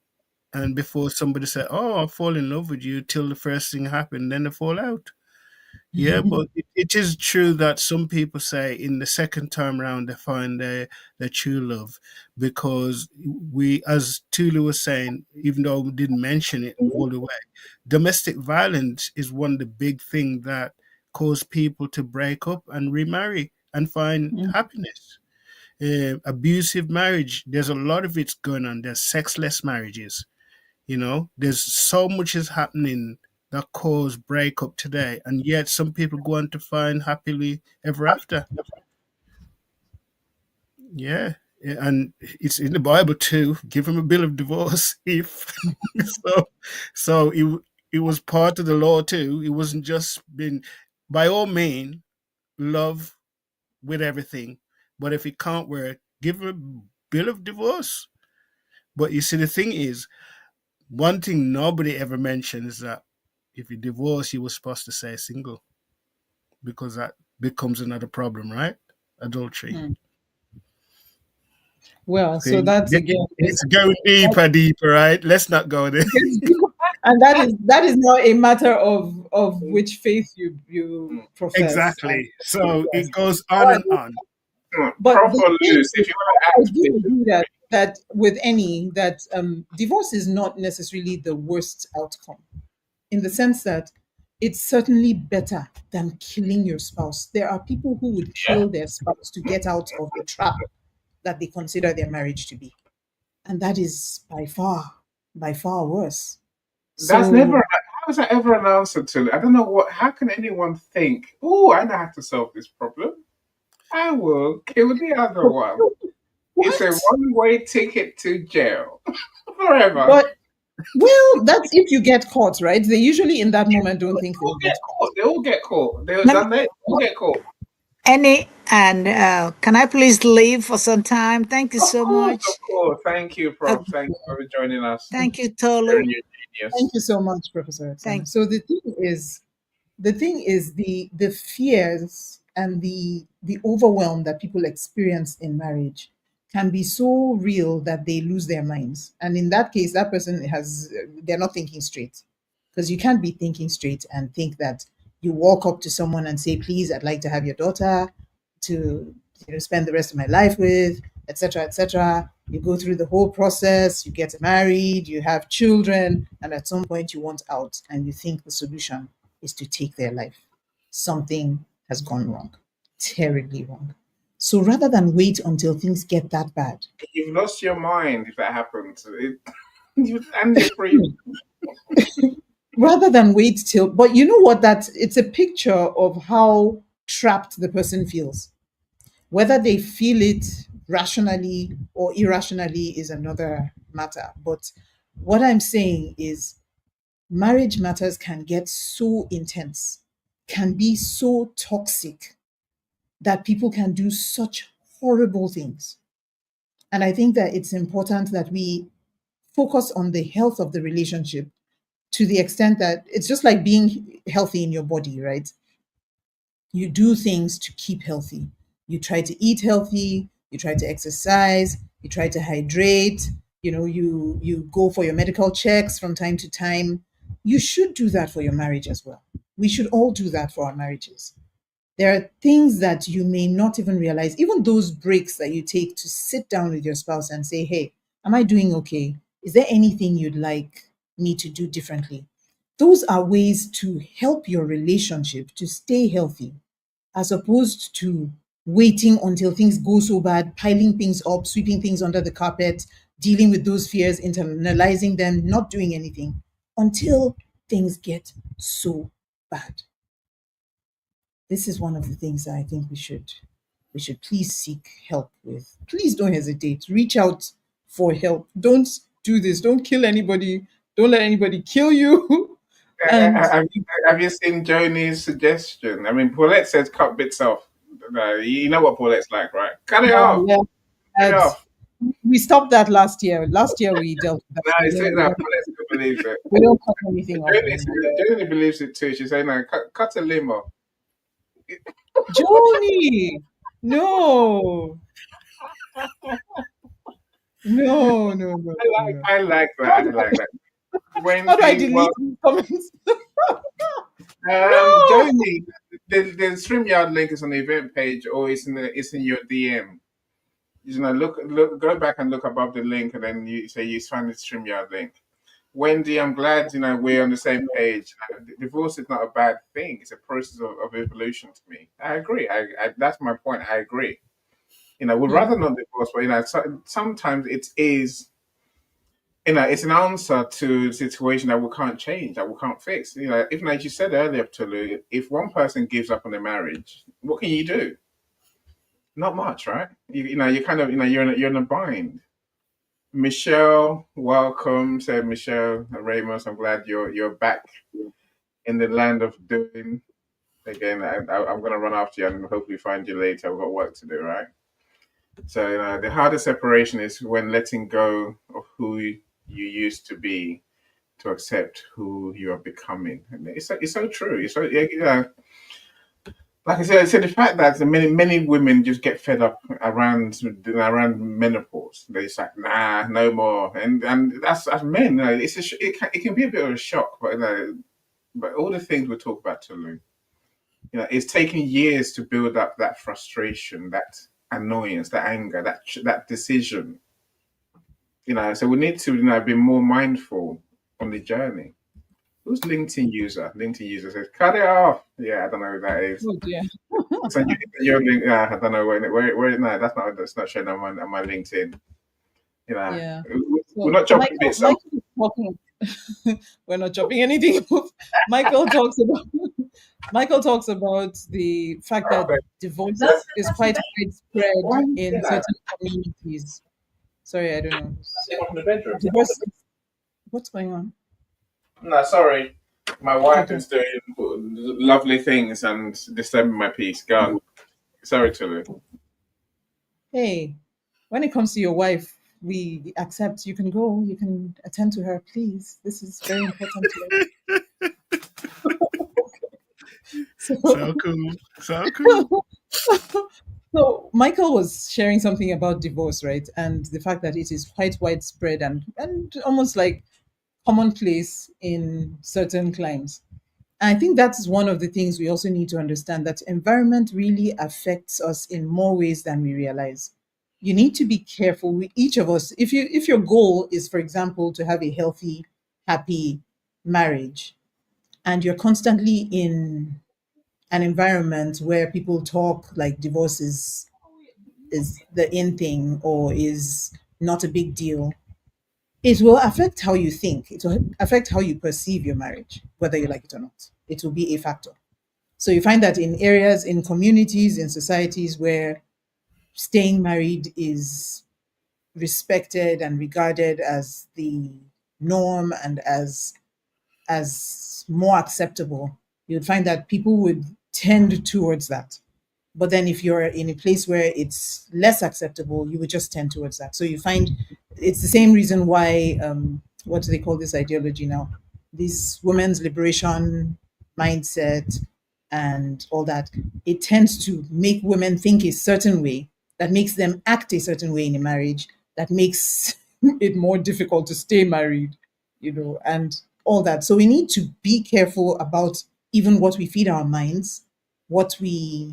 and before somebody say, "Oh, I fall in love with you," till the first thing happened, then they fall out. Yeah, but it is true that some people say in the second time round they find their true love, because we, as Tulu was saying, even though we didn't mention it all the way, domestic violence is one of the big things that cause people to break up and remarry and find happiness. Abusive marriage, there's a lot of it's going on. There's sexless marriages. There's so much is happening that cause breakup today, and yet some people go on to find happily ever after. Yeah. And it's in the Bible too. Give him a bill of divorce if so. So it was part of the law too. It wasn't just been, by all means, love with everything, but if it can't work, give him a bill of divorce. But you see, the thing is, one thing nobody ever mentions is that if you divorce, you were supposed to say single, because that becomes another problem, right? Adultery. Mm. Well, so See, that's again it's going deeper, deeper, right? Let's not go there. and that is not a matter of which faith you profess. Exactly. So Yes. it goes on and on. But Proper the thing loose. is, If you want to I act, do agree that with any that divorce is not necessarily the worst outcome, in the sense that it's certainly better than killing your spouse. There are people who would yeah, kill their spouse to get out of the trap that they consider their marriage to be, and that is by far worse. that's So never. How is that ever an answer to it? I don't know what. How can anyone think? Oh, I know how to solve this problem. I will kill the other one. It's a what? one-way ticket to jail forever. But well, that's if you get caught, right? They usually in that moment don't think They all they'll get get caught. caught. They all get caught. Let me, They all get caught. Annie, and can I please leave for some time? Thank you Of so course, much. of course. Thank you, Uh, Prof. Thank you for joining us. thank you, Tolu. Sharing your Thank genius. you so much, Professor Exana. Thank So the thing is the fears and the overwhelm that people experience in marriage can be so real that they lose their minds. And in that case, that person has they're not thinking straight, because you can't be thinking straight and think that you walk up to someone and say, "Please, I'd like to have your daughter to spend the rest of my life with," etc., etc. You go through the whole process, you get married, you have children, and at some point you want out and you think the solution is to take their life. Something has gone wrong, terribly wrong. So rather than wait until things get that bad, You've lost your mind if that happens. And you're free. rather than wait till, but you know what? That it's a picture of how trapped the person feels. Whether they feel it rationally or irrationally is another matter. But what I'm saying is marriage matters can get so intense, can be so toxic that people can do such horrible things. And I think that it's important that we focus on the health of the relationship to the extent that it's just like being healthy in your body, right? You do things to keep healthy. You try to eat healthy, you try to exercise, you try to hydrate, you go for your medical checks from time to time. You should do that for your marriage as well. We should all do that for our marriages. There are things that you may not even realize, even those breaks that you take to sit down with your spouse and say, hey, am I doing okay? Is there anything you'd like me to do differently? Those are ways to help your relationship to stay healthy, as opposed to waiting until things go so bad, piling things up, sweeping things under the carpet, dealing with those fears, internalizing them, not doing anything until things get so bad. This is one of the things that I think we should please seek help with. Please don't hesitate. Reach out for help. Don't do this. Don't kill anybody. Don't let anybody kill you. And Have you seen Joni's suggestion? I mean, Paulette says cut bits off. You know what Paulette's like, right? Cut it off. yeah, Cut it that's- off. we stopped that last year. Last year we dealt with that. No, it's it. No, Paulette still believes it. We don't cut anything off Joni, anymore. Joni believes it too. She's saying, no, cut a limb off. Joni, no, no, no, no, no. I like that. I like that. How do I Wendy, delete well, these comments? No. Joni, the StreamYard link is on the event page, or it's in your DM. Look, go back and look above the link, and then you say you find the StreamYard link. Wendy, I'm glad we're on the same page. Divorce is not a bad thing; it's a process of evolution. To me, I agree. That's my point. I agree. We'd Yeah. rather not divorce, but sometimes it is. It's an answer to a situation that we can't change, that we can't fix. Even like you said earlier, Tolu, if one person gives up on the marriage, what can you do? Not much, right? You kind of, you're in a bind. Michelle, welcome. Said Michelle Ramos. I'm glad you're back in the land of doing. Again, I'm gonna run after you and hopefully find you later. We've got work to do, right? So the hardest separation is when letting go of who you used to be to accept who you are becoming. And it's so true. It's so like I said, the fact that many women just get fed up around menopause. They're just like, nah, no more, and that's men. It can be a bit of a shock, but all the things we talk about, Tolu, it's taken years to build up that frustration, that annoyance, that anger, that decision. So we need to be more mindful on the journey. Who's LinkedIn user? LinkedIn user says, cut it off. Yeah, I don't know who that is. Oh dear. So you're link, yeah, I don't know where no, that's not showing on my LinkedIn. Yeah. We're So not chopping bits off. Michael is talking. We're not chopping anything off. Michael talks about Michael talks about the fact that Okay. divorce is quite widespread in certain communities. Sorry, I don't know. Off in the bedroom. Divorce. What's going on? No, sorry. My wife Okay. is doing lovely things and disturbing my peace. Go on. Sorry, Tulu. Hey, when it comes to your wife, we accept. You can go. You can attend to her, please. This is very important to us. So cool. So cool. So Michael was sharing something about divorce, right? And the fact that it is quite widespread and almost like commonplace in certain climes. And I think that's one of the things we also need to understand, that environment really affects us in more ways than we realize. You need to be careful with each of us. If your goal is, for example, to have a healthy, happy marriage, and you're constantly in an environment where people talk like divorce is the in thing or is not a big deal, it will affect how you think. It will affect how you perceive your marriage, whether you like it or not. It will be a factor. So you find that in areas, in communities, in societies where staying married is respected and regarded as the norm and as more acceptable, you'd find that people would tend towards that. But then if you're in a place where it's less acceptable, you would just tend towards that. So you find it's the same reason why what do they call this ideology now? This women's liberation mindset and all that. It tends to make women think a certain way that makes them act a certain way in a marriage that makes it more difficult to stay married, and all that. So we need to be careful about even what we feed our minds, what we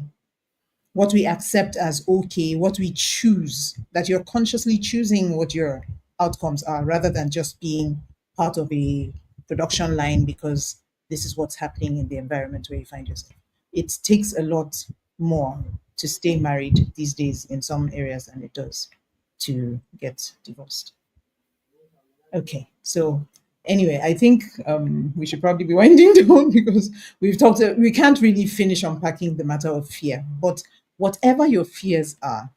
accept as okay, what we choose, that you're consciously choosing what your outcomes are rather than just being part of a production line because this is what's happening in the environment where you find yourself. It takes a lot more to stay married these days in some areas than it does to get divorced. Okay, so anyway, I think we should probably be winding down because we've talked. We can't really finish unpacking the matter of fear, but whatever your fears are,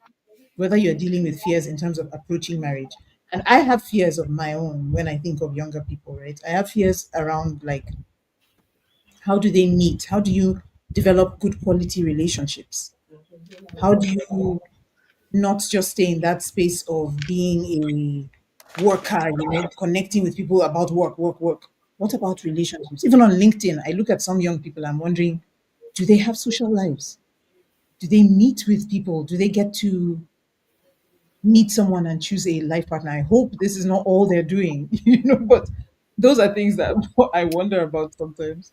whether you're dealing with fears in terms of approaching marriage, and I have fears of my own when I think of younger people, right? I have fears around like how do they meet? How do you develop good quality relationships? How do you not just stay in that space of being a worker, connecting with people about work, work, work. What about relationships? Even on LinkedIn, I look at some young people, I'm wondering, do they have social lives? Do they meet with people? Do they get to meet someone and choose a life partner? I hope this is not all they're doing, but those are things that I wonder about sometimes.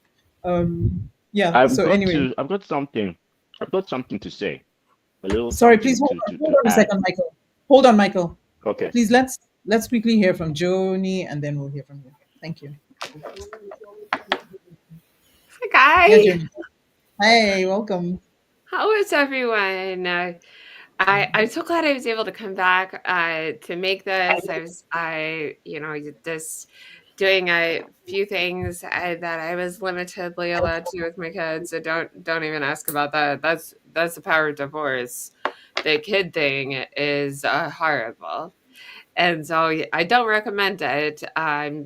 Yeah. So anyway, I've got something to say. A little sorry, please something hold to on. to Hold to on a add. second, Michael. Hold on, Michael. Okay. Please let's quickly hear from Joni and then we'll hear from you. Thank you. Yeah, Hi, Joni. Hey, welcome. how is everyone? I'm so glad I was able to come back to make this. Just doing a few things that I was limitedly allowed to with my kids. So don't even ask about that. That's the power of divorce. The kid thing is horrible. And so I don't recommend it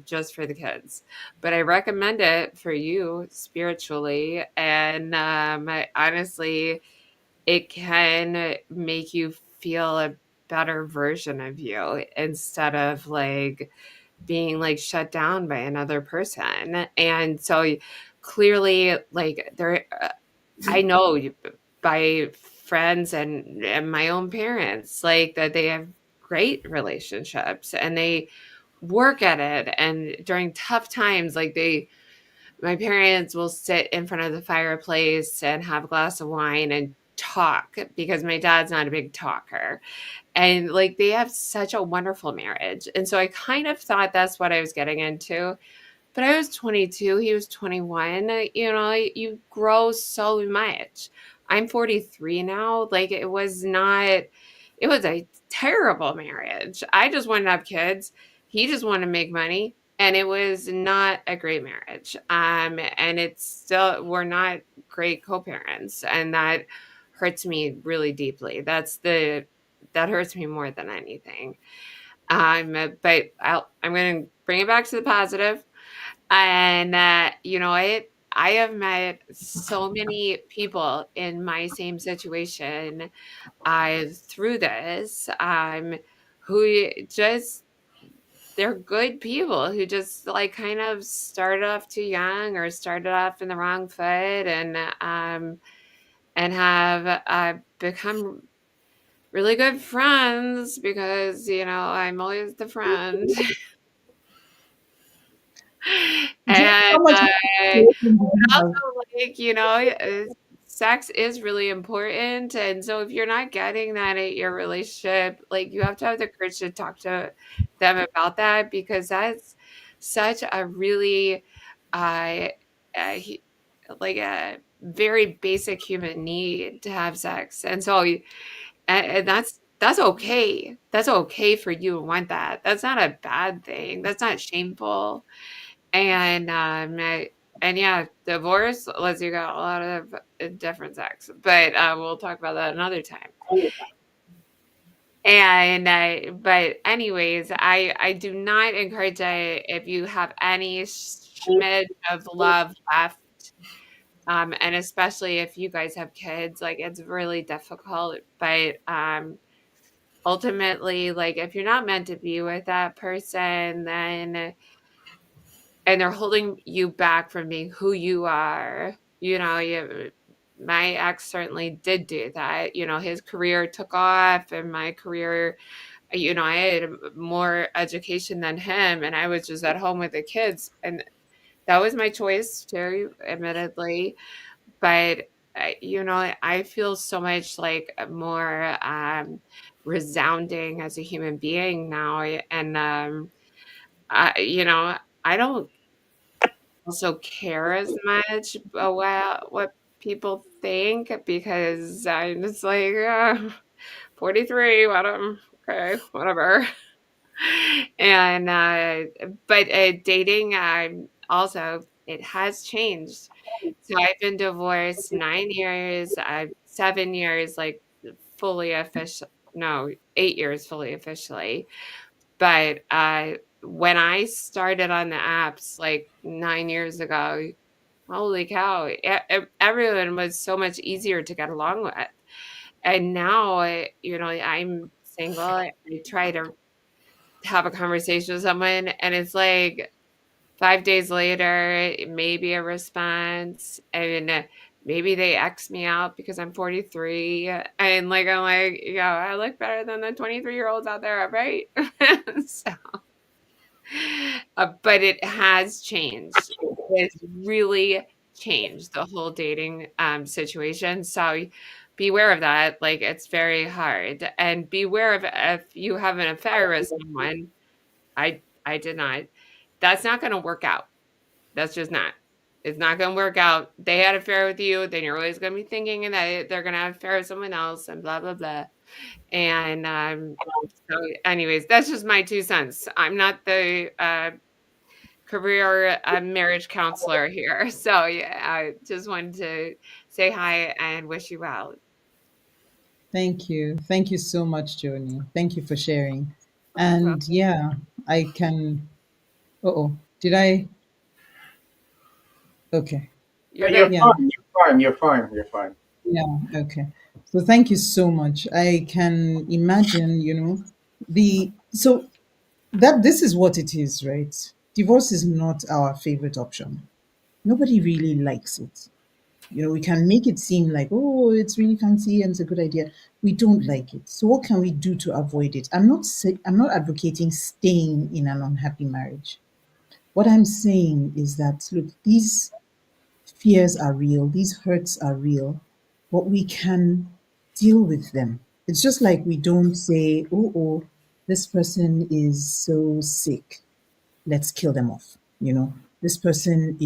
just for the kids, but I recommend it for you spiritually. And honestly, it can make you feel a better version of you instead of like being like shut down by another person. And so clearly, like, I know by friends and my own parents, like that they have great relationships and they work at it. And during tough times, my parents will sit in front of the fireplace and have a glass of wine and talk because my dad's not a big talker. And like they have such a wonderful marriage. And so I kind of thought that's what I was getting into, but I was 22, he was 21. You grow so much. I'm 43 now. Like it was a terrible marriage. I just wanted to have kids. He just wanted to make money. And it was not a great marriage. And it's still, we're not great co parents. And that hurts me really deeply. That hurts me more than anything. I'm going to bring it back to the positive. And you know what? I have met so many people in my same situation through this who just they're good people who just like kind of started off too young or started off in the wrong foot and have become really good friends because I'm always the friend. Joni, And how much inspiration do you have? also, like, sex is really important. And so if you're not getting that at your relationship, like you have to have the courage to talk to them about that because that's such a really, uh, he- like a very basic human need to have sex. And so, and that's okay. That's okay for you to want that. That's not a bad thing. That's not shameful. And, and yeah, divorce lets you got a lot of different sex, but we'll talk about that another time. And but anyways, I do not encourage it if you have any smidge of love left, and especially if you guys have kids, like it's really difficult. But ultimately, like if you're not meant to be with that person, then and they're holding you back from being who you are, my ex certainly did do that. His career took off, and my career, I had more education than him, and I was just at home with the kids, and that was my choice too, admittedly. But I feel so much like more resounding as a human being now, and I don't also care as much about what people think, because I'm just like, 43, okay, whatever. And but dating, also it has changed. So I've been divorced 9 years. I've 7 years, like fully official. No, 8 years fully officially. But when I started on the apps like 9 years ago, holy cow, everyone was so much easier to get along with. And now, I'm single. I try to have a conversation with someone, and it's like 5 days later, maybe a response, and maybe they X me out because I'm 43, and, like, I'm like, "Yeah, I look better than the 23-year-olds out there, right?" So, but it has changed. It has really changed the whole dating, situation, so beware of that. Like, it's very hard, and beware of if you have an affair with someone. I did not. That's not gonna work out. That's just not. It's not gonna work out. They had an affair with you, then you're always gonna be thinking that they're gonna have an affair with someone else and blah blah blah. And so anyways, that's just my 2 cents. I'm not the career marriage counselor here. So yeah, I just wanted to say hi and wish you well. Thank you. Thank you so much, Joni. Thank you for sharing. Well, And yeah, I can. Oh, did I? Okay. you're You're good. Yeah, fine. You're fine. You're fine. You're fine. yeah, okay. So thank you so much. I can imagine, the that this is what it is, right? Divorce is not our favorite option. Nobody really likes it. We can make it seem like, oh, it's really fancy and it's a good idea. We don't like it. So what can we do to avoid it? I'm not advocating staying in an unhappy marriage. What I'm saying is that, look, these fears are real, these hurts are real, but we can deal with them. It's just like we don't say, oh, this person is so sick, let's kill them off. This person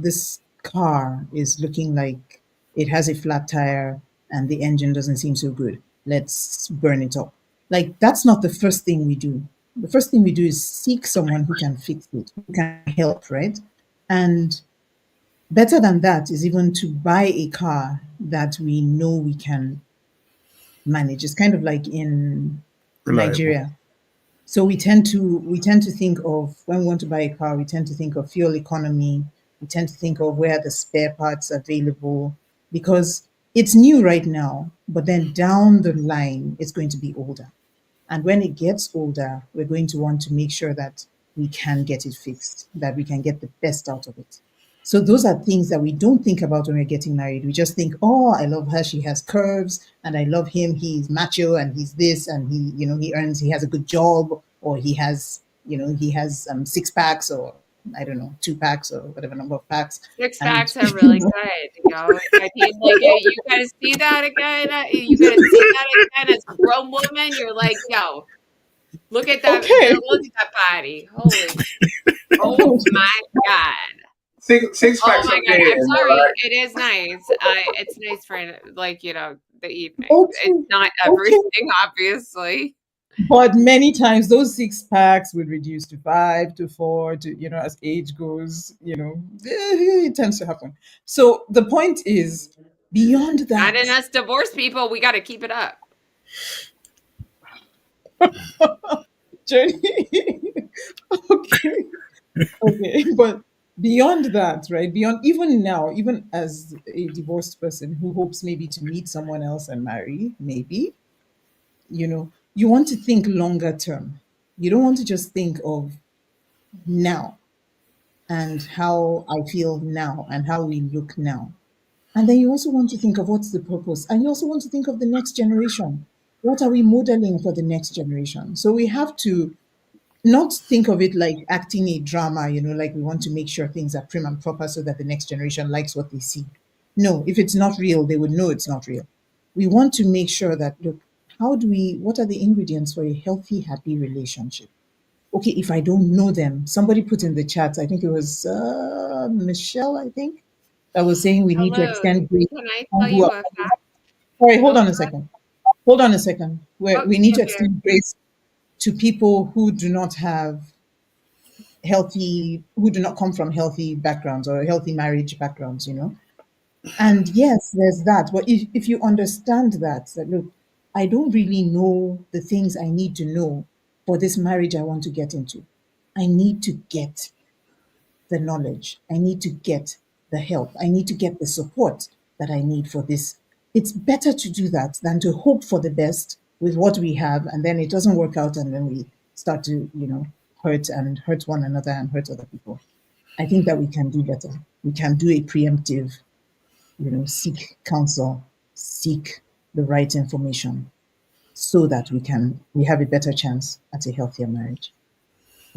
this car is looking like it has a flat tire and the engine doesn't seem so good. Let's burn it up. Like, that's not the first thing we do. The first thing we do is seek someone who can fix it, who can help, right? And better than that is even to buy a car that we know we can manage. It's kind of like in Reliable. Nigeria. So we tend to think of, when we want to buy a car, we tend to think of fuel economy. We tend to think of where the spare parts are available, because it's new right now, but then down the line it's going to be older. And when it gets older, we're going to want to make sure that we can get it fixed, that we can get the best out of it. So those are things that we don't think about when we're getting married. We just think, oh, I love her, she has curves, and I love him, he's macho and he's this, and he has a good job, or he has 6 packs, or I don't know, 2 packs, or whatever number of packs. Six And packs are really good, I mean, like, you gotta see that again. You gotta see that again as a grown woman. You're like, yo, okay. look at that body. Oh my god. Six Oh packs my of god. beer, I'm am I sorry. right? It is nice. It's nice for, like, the evening. It's Okay. not Okay. everything, obviously. But many times those 6 packs would reduce to 5, to 4, as age goes, it tends to happen. So the point is, Beyond Not that, in us divorced people, we got to keep it up. Journey. Okay. Okay. But beyond that, right? Beyond even now, even as a divorced person who hopes maybe to meet someone else and marry, maybe, you want to think longer term. You don't want to just think of now and how I feel now and how we look now. And then you also want to think of what's the purpose. And you also want to think of the next generation. What are we modeling for the next generation? So we have to not think of it like acting a drama, like we want to make sure things are prim and proper so that the next generation likes what they see. No, if it's not real, they would know it's not real. We want to make sure that, look, what are the ingredients for a healthy, happy relationship? Okay, if I don't know them, somebody put in the chat, I think it was Michelle, I think, that was saying we need to Hello. extend grace Can I on tell who you are. a fact? Sorry, hold Go on a for it. second. Hold on a second. We need to Okay. extend grace to people who do not come from healthy backgrounds or healthy marriage backgrounds. And yes, there's that. But if you understand that look, I don't really know the things I need to know for this marriage I want to get into. I need to get the knowledge. I need to get the help. I need to get the support that I need for this. It's better to do that than to hope for the best with what we have and then it doesn't work out and then we start to, hurt one another and hurt other people. I think that we can do better. We can do a preemptive, seek counsel, seek the right information so that we have a better chance at a healthier marriage.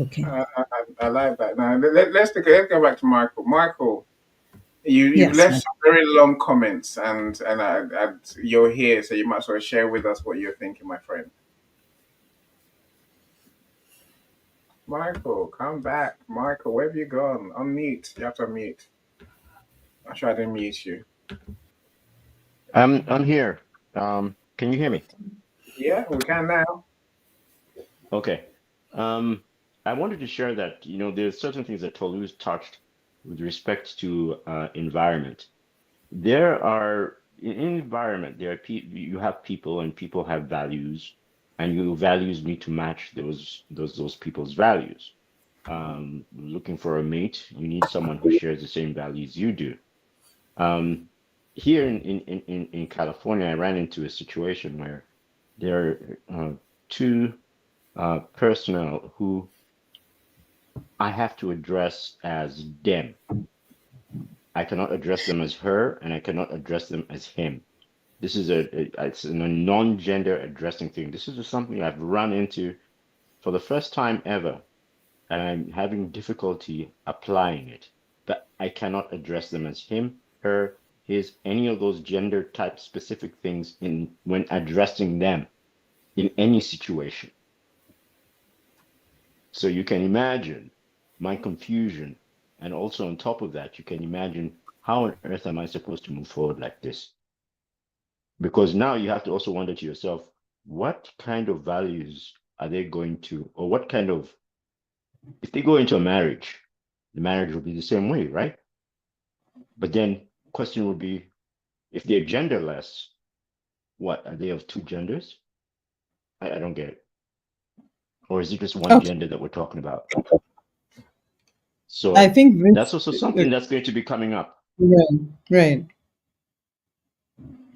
Okay. I like that. Now let's go back to Michael. Michael, you've Yes, left ma'am. some very long comments, and you're here, so you might as well share with us what you're thinking, my friend. Michael, come back. Michael, where have you gone? Unmute. You have to unmute. I tried to mute you. I'm here. Can you hear me? Yeah, we can now. Okay. I wanted to share that, there's certain things that Tolu's touched with respect to environment. There are in environment, you have people and people have values, and your values need to match those people's values. Looking for a mate, you need someone who shares the same values you do. Here in California, I ran into a situation where there are two personnel who I have to address as them. I cannot address them as her, and I cannot address them as him. This is it's a non-gender addressing thing. This is just something I've run into for the first time ever, and I'm having difficulty applying it. But I cannot address them as him, her, his, any of those gender type specific things in when addressing them in any situation. So you can imagine my confusion. And also on top of that, you can imagine how on earth am I supposed to move forward like this? Because now you have to also wonder to yourself, what kind of values are they going to, or what kind of, if they go into a marriage, the marriage will be the same way, right? But then question would be, if they're genderless, what, are they of two genders? I don't get it. Or is it just one Okay. gender that we're talking about? I So think that's this, also something that's going to be coming up. right, right,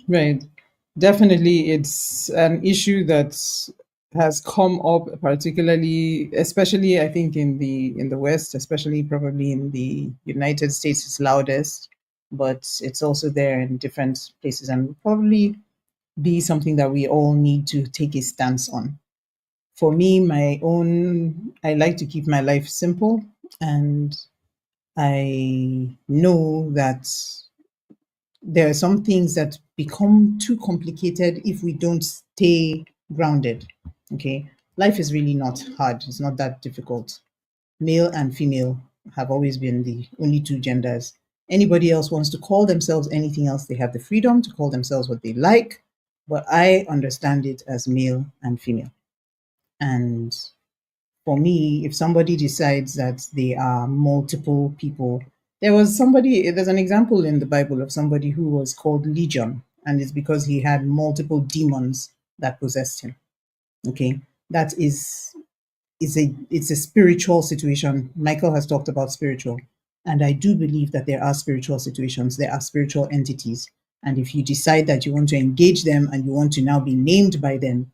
right. Definitely, it's an issue that has come up, particularly, especially I think in the West, especially probably in the United States, it's loudest, but it's also there in different places, and will probably be something that we all need to take a stance on. For me, I like to keep my life simple, and I know that there are some things that become too complicated if we don't stay grounded. Okay. Life is really not hard, it's not that difficult. Male and female have always been the only two genders. Anybody else wants to call themselves anything else, they have the freedom to call themselves what they like. But I understand it as male and female. And for me, if somebody decides that they are multiple people, There's an example in the Bible of somebody who was called Legion, and it's because he had multiple demons that possessed him. Okay, that it's a spiritual situation. Michael has talked about spiritual, and I do believe that there are spiritual situations, there are spiritual entities, and if you decide that you want to engage them and you want to now be named by them,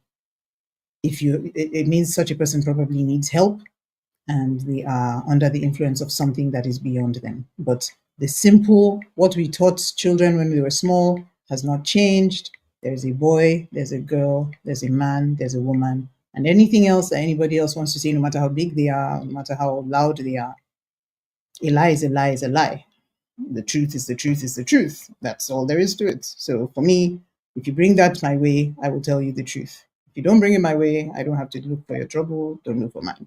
it means such a person probably needs help and they are under the influence of something that is beyond them. But the simple, what we taught children when we were small, has not changed. There's a boy, there's a girl, there's a man, there's a woman, and anything else that anybody else wants to say, no matter how big they are, no matter how loud they are, a lie is a lie is a lie. The truth is the truth is the truth. That's all there is to it. So for me, if you bring that my way, I will tell you the truth. If you don't bring it my way, I don't have to look for your trouble. Don't look for mine.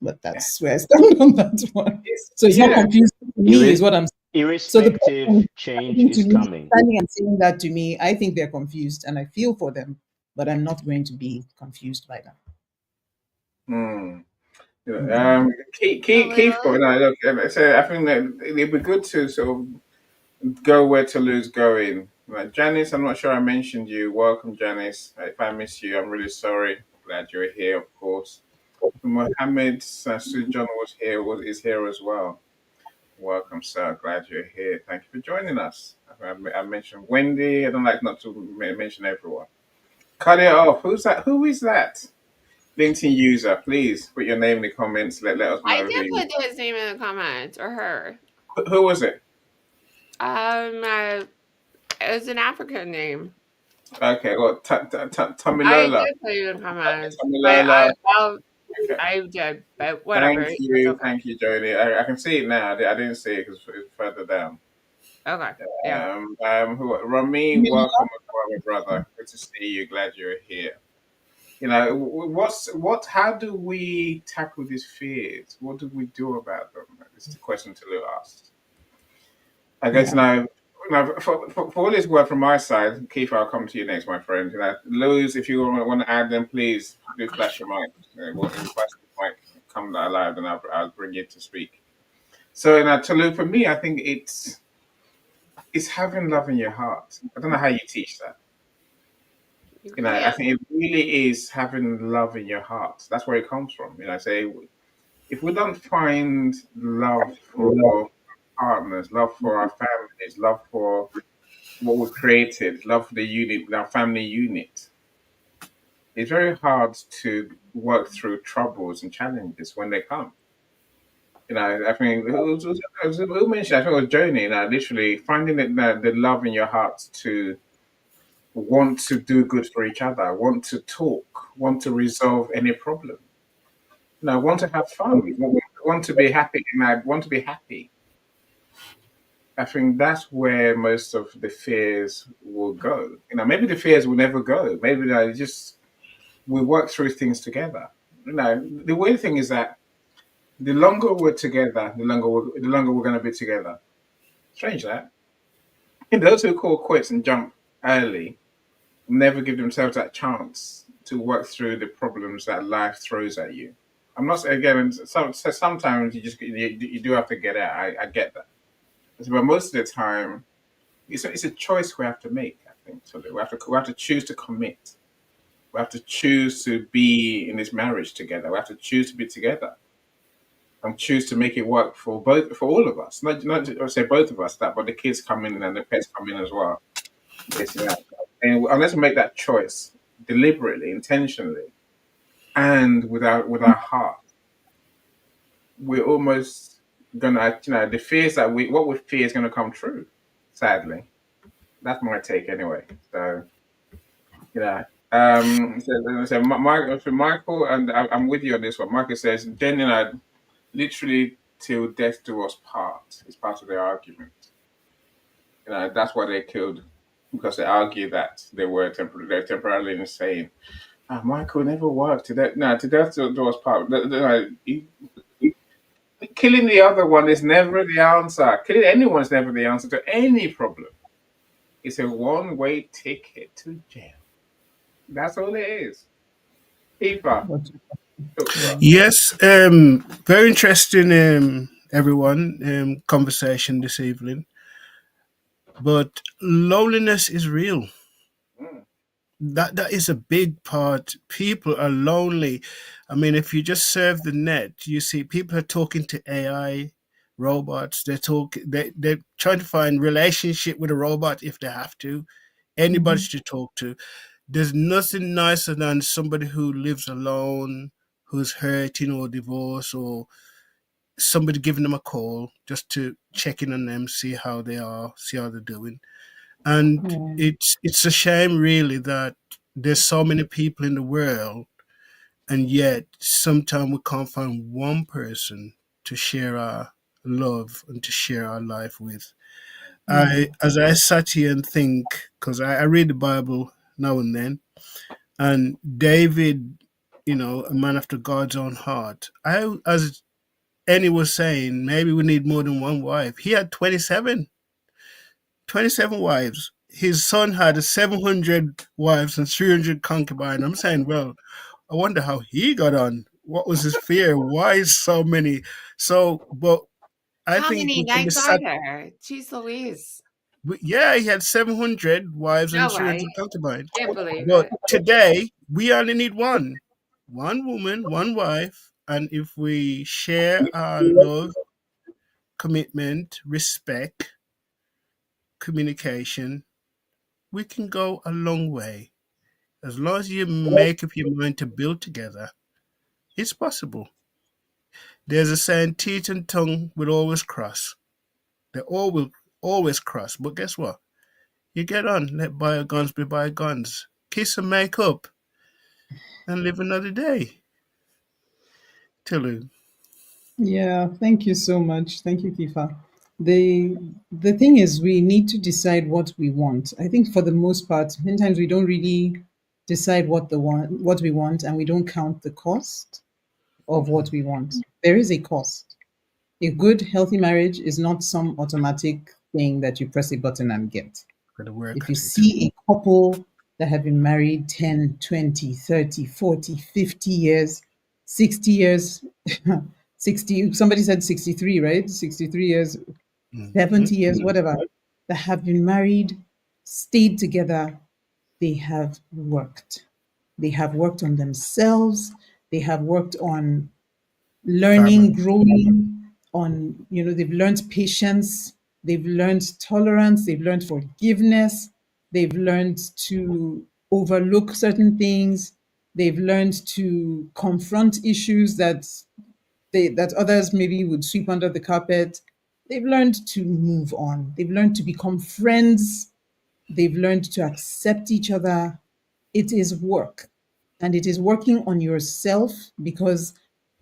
But that's where I stand on that one. So it's not Yeah. confusing to me, is what I'm saying. So the Irrespective, person change standing to is me, coming. standing and saying that to me, I think they're confused and I feel for them, but I'm not going to be confused by them. Hmm. Mhm. Keith, look, so I think that it'd be good to sort of go where Tolu's going. Like Janice, I'm not sure I mentioned you. Welcome, Janice. If I miss you, I'm really sorry. Glad you're here, of course. Mohammed Sujan is here as well. Welcome, sir. Glad you're here. Thank you for joining us. I mentioned Wendy. I don't like not to mention everyone. Cut it off. Who's that? Who is that? LinkedIn user, please put your name in the comments. Let us I know who did you put his name in the comments, or her. are. Who was it? It was an African name. Okay, well, I Tamilola. did put it in the comments, but Tamilola. Okay. I did, but whatever. It's okay. Thank you, Jody. I can see it now. I didn't see it because it's further down. Okay. Yeah. Rami, welcome as well, my brother. Good to see you. Glad you're here. You know, how do we tackle these fears? What do we do about them? It's the question Tolu asked. I guess Yeah. now for all this word from my side, Keith, I'll come to you next, my friend. You know, Luz, if you want to add, then please do flash your mic. If you flash your mic, come alive, and I'll bring you to speak. So, now, Tolu, for me, I think it's having love in your heart. I don't know how you teach that. You You know, I can't. think it really is having love in your heart. That's where it comes from. You know, say if we don't find love for partners, love for our families, love for what we created, love for the unit, our family unit, it's very hard to work through troubles and challenges when they come. You know, I think who mentioned? I think it was Joni. You know, literally finding the love in your heart to want to do good for each other, want to talk, want to resolve any problem. You know, want to have fun, want to be happy, and I want to be happy. I think that's where most of the fears will go. You know, maybe the fears will never go. Maybe they just we work through things together. You know, the weird thing is that the longer we're together, the longer we're going to be together. Strange that. And those who call quits and jump early never give themselves that chance to work through the problems that life throws at you. I'm not saying again. Sometimes you do have to get out. I get that, but most of the time, it's a choice we have to make. I think so. We have to choose to commit. We have to choose to be in this marriage together. We have to choose to be together and choose to make it work for all of us. Not I say both of us that, but the kids come in and the pets come in as well. This and that. And unless we make that choice deliberately, intentionally, and with our heart, we're almost gonna the fears that we fear is gonna come true. Sadly, that's my take anyway. So so Michael, and I'm with you on this one. Michael says, Jen and I literally till death do us part. It's part of their argument. You know, that's why they killed because they argue that they're temporarily insane. Michael never worked. To death do us part. Killing the other one is never the answer. Killing anyone is never the answer to any problem. It's a one-way ticket to jail. That's all it is. Eva, But talk to yeah. us. Yes, very interesting everyone. Conversation this evening, but loneliness is real. Mm. That is a big part. People are lonely. I mean, if you just surf the net, you see people are talking to AI robots. They're trying to find relationship with a robot if they have to. Anybody Mhm. to talk to. There's nothing nicer than somebody who lives alone, who's hurting or divorced, or somebody giving them a call just to check in on them, see how they are, see how they're doing. And Yeah. it's a shame really that there's so many people in the world, and yet sometimes we can't find one person to share our love and to share our life with. Yeah. As I sat here and think, because I read the Bible now and then, and David, a man after God's own heart. As Annie was saying, maybe we need more than one wife. He had 27 wives. His son had 700 wives and 300 concubines. I'm saying, well, I wonder how he got on. What was his fear? Why so many? So, but I How think many we can be knives are there? Jeez Louise. yeah, he had 700 wives and No 300 way. concubines. Can't believe But it. today, we only need one woman, one wife. And if we share our love, commitment, respect, communication, we can go a long way. As long as you make up your mind to build together, it's possible. There's a saying, teeth and tongue will always cross. They all will always cross. But guess what? You get on, let bygones be bygones. Kiss and make up and live another day. Tolu. Yeah, thank you so much. Thank you, Kifa. The thing is we need to decide what we want. I think for the most part, many times we don't really decide what we want and we don't count the cost of what we want. There is a cost. A good, healthy marriage is not some automatic thing that you press a button and get. Got to work If you at it. see a couple that have been married 10, 20, 30, 40, 50 years, 60 years, 60, somebody said 63, right? 63 years, Mm-hmm. 70 years, whatever, that have been married, stayed together, they have worked. They have worked on themselves. They have worked on learning, Family. growing, they've learned patience, they've learned tolerance, they've learned forgiveness, they've learned to overlook certain things, they've learned to confront issues that others maybe would sweep under the carpet. They've learned to move on. They've learned to become friends. They've learned to accept each other. It is work. And it is working on yourself because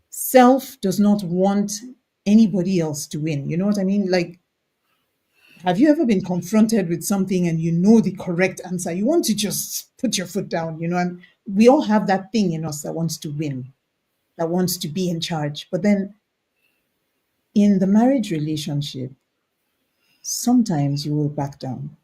self does not want anybody else to win. You know what I mean? Like, have you ever been confronted with something and you know the correct answer? You want to just put your foot down, and we all have that thing in us that wants to win, that wants to be in charge. But then in the marriage relationship, sometimes you will back down.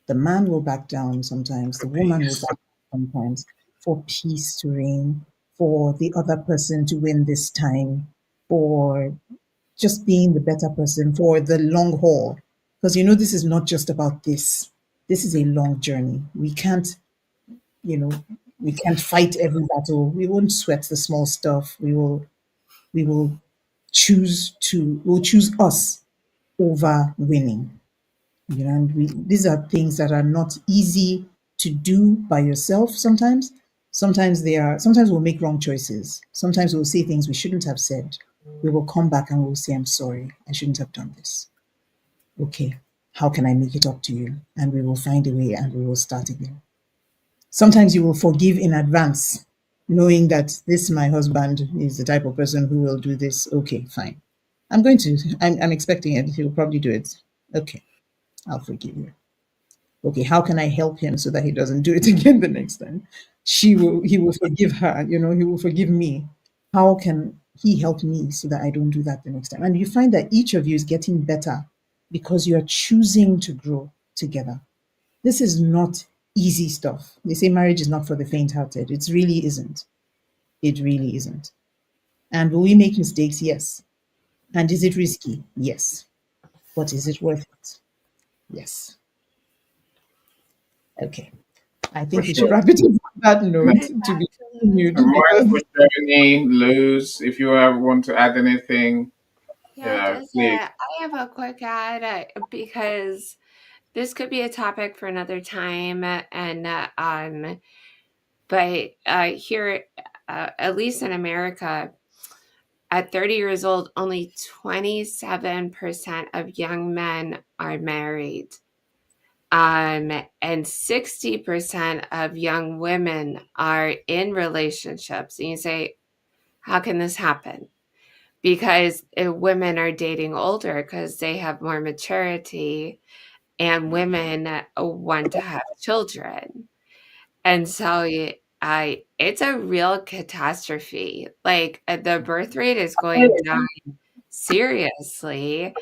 The man will back down sometimes, For the woman will peace. back down sometimes for peace to reign, for the other person to win this time, for just being the better person for the long haul. Because this is not just about this. This is a long journey. You know, we can't fight every battle. We won't sweat the small stuff. We will we'll choose us over winning. And these are things that are not easy to do by yourself sometimes. Sometimes we'll make wrong choices. Sometimes we'll say things we shouldn't have said. We will come back and we'll say, I'm sorry, I shouldn't have done this. Okay, how can I make it up to you? And we will find a way and we will start again. Sometimes you will forgive in advance, knowing that this, my husband, is the type of person who will do this. Okay, fine. I'm expecting it. He'll probably do it. Okay, I'll forgive you. Okay, how can I help him so that he doesn't do it again the next time? He will forgive her, he will forgive me. How can he help me so that I don't do that the next time? And you find that each of you is getting better because you are choosing to grow together. This is not easy stuff. They say marriage is not for the faint hearted. It really isn't. It really isn't. And will we make mistakes? Yes. And is it risky? Yes. But is it worth it? Yes. Okay. I For think we should sure. wrap it up on that note to be Exactly. continued And because Michael, Journey, Luz, if you ever want to add anything, Yeah, just please. I have a quick ad because this could be a topic for another time, and but here, at least in America, at 30 years old, only 27% of young men are married. And 60% of young women are in relationships. And you say, how can this happen? Because women are dating older because they have more maturity, and women want to have children. And so it's a real catastrophe. Like the birth rate is going down seriously.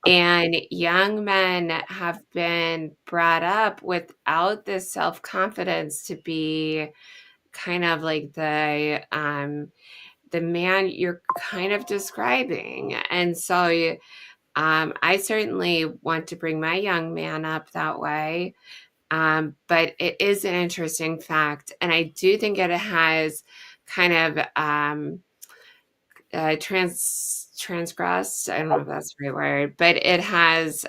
And young men have been brought up without this self confidence to be kind of like the man you're kind of describing. And so I certainly want to bring my young man up that way. But it is an interesting fact. And I do think it has kind of transgressed. I don't know if that's the right word, but it has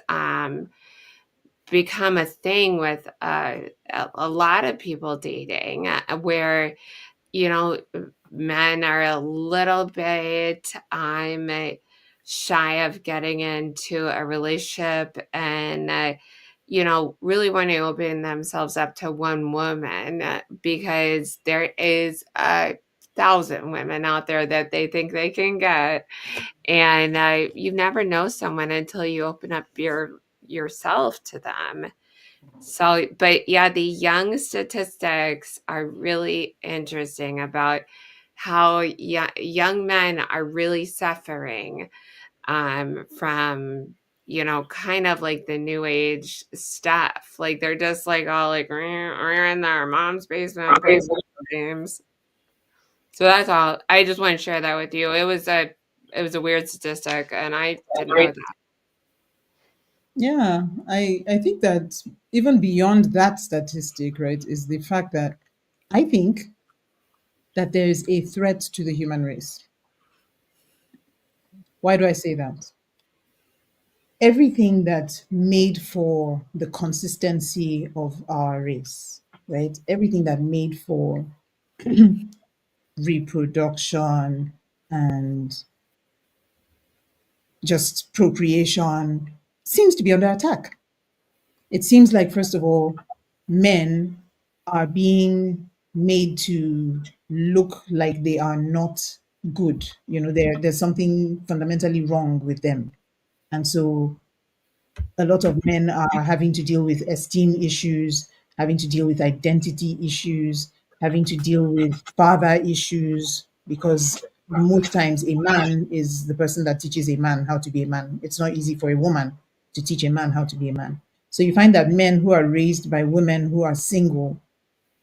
become a thing with a lot of people dating where men are a little bit shy of getting into a relationship and really want to open themselves up to one woman because there is 1,000 women out there that they think they can get, and you never know someone until you open up yourself to them. So, but yeah, the young statistics are really interesting about how young men are really suffering from kind of like the new age stuff. Like they're just like all like we're in their mom's basement playing video games. So that's all. I just want to share that with you. It was a weird statistic, and I didn't know that. yeah, I think that even beyond that statistic, right, is the fact that I think that there is a threat to the human race. Why do I say that? Everything that made for the consistency of our race, right? Everything that made for reproduction and just procreation seems to be under attack. It seems like, first of all, men are being made to look like they are not good. There's something fundamentally wrong with them. And so a lot of men are having to deal with esteem issues, having to deal with identity issues, having to deal with father issues, because most times a man is the person that teaches a man how to be a man. It's not easy for a woman to teach a man how to be a man. So you find that men who are raised by women who are single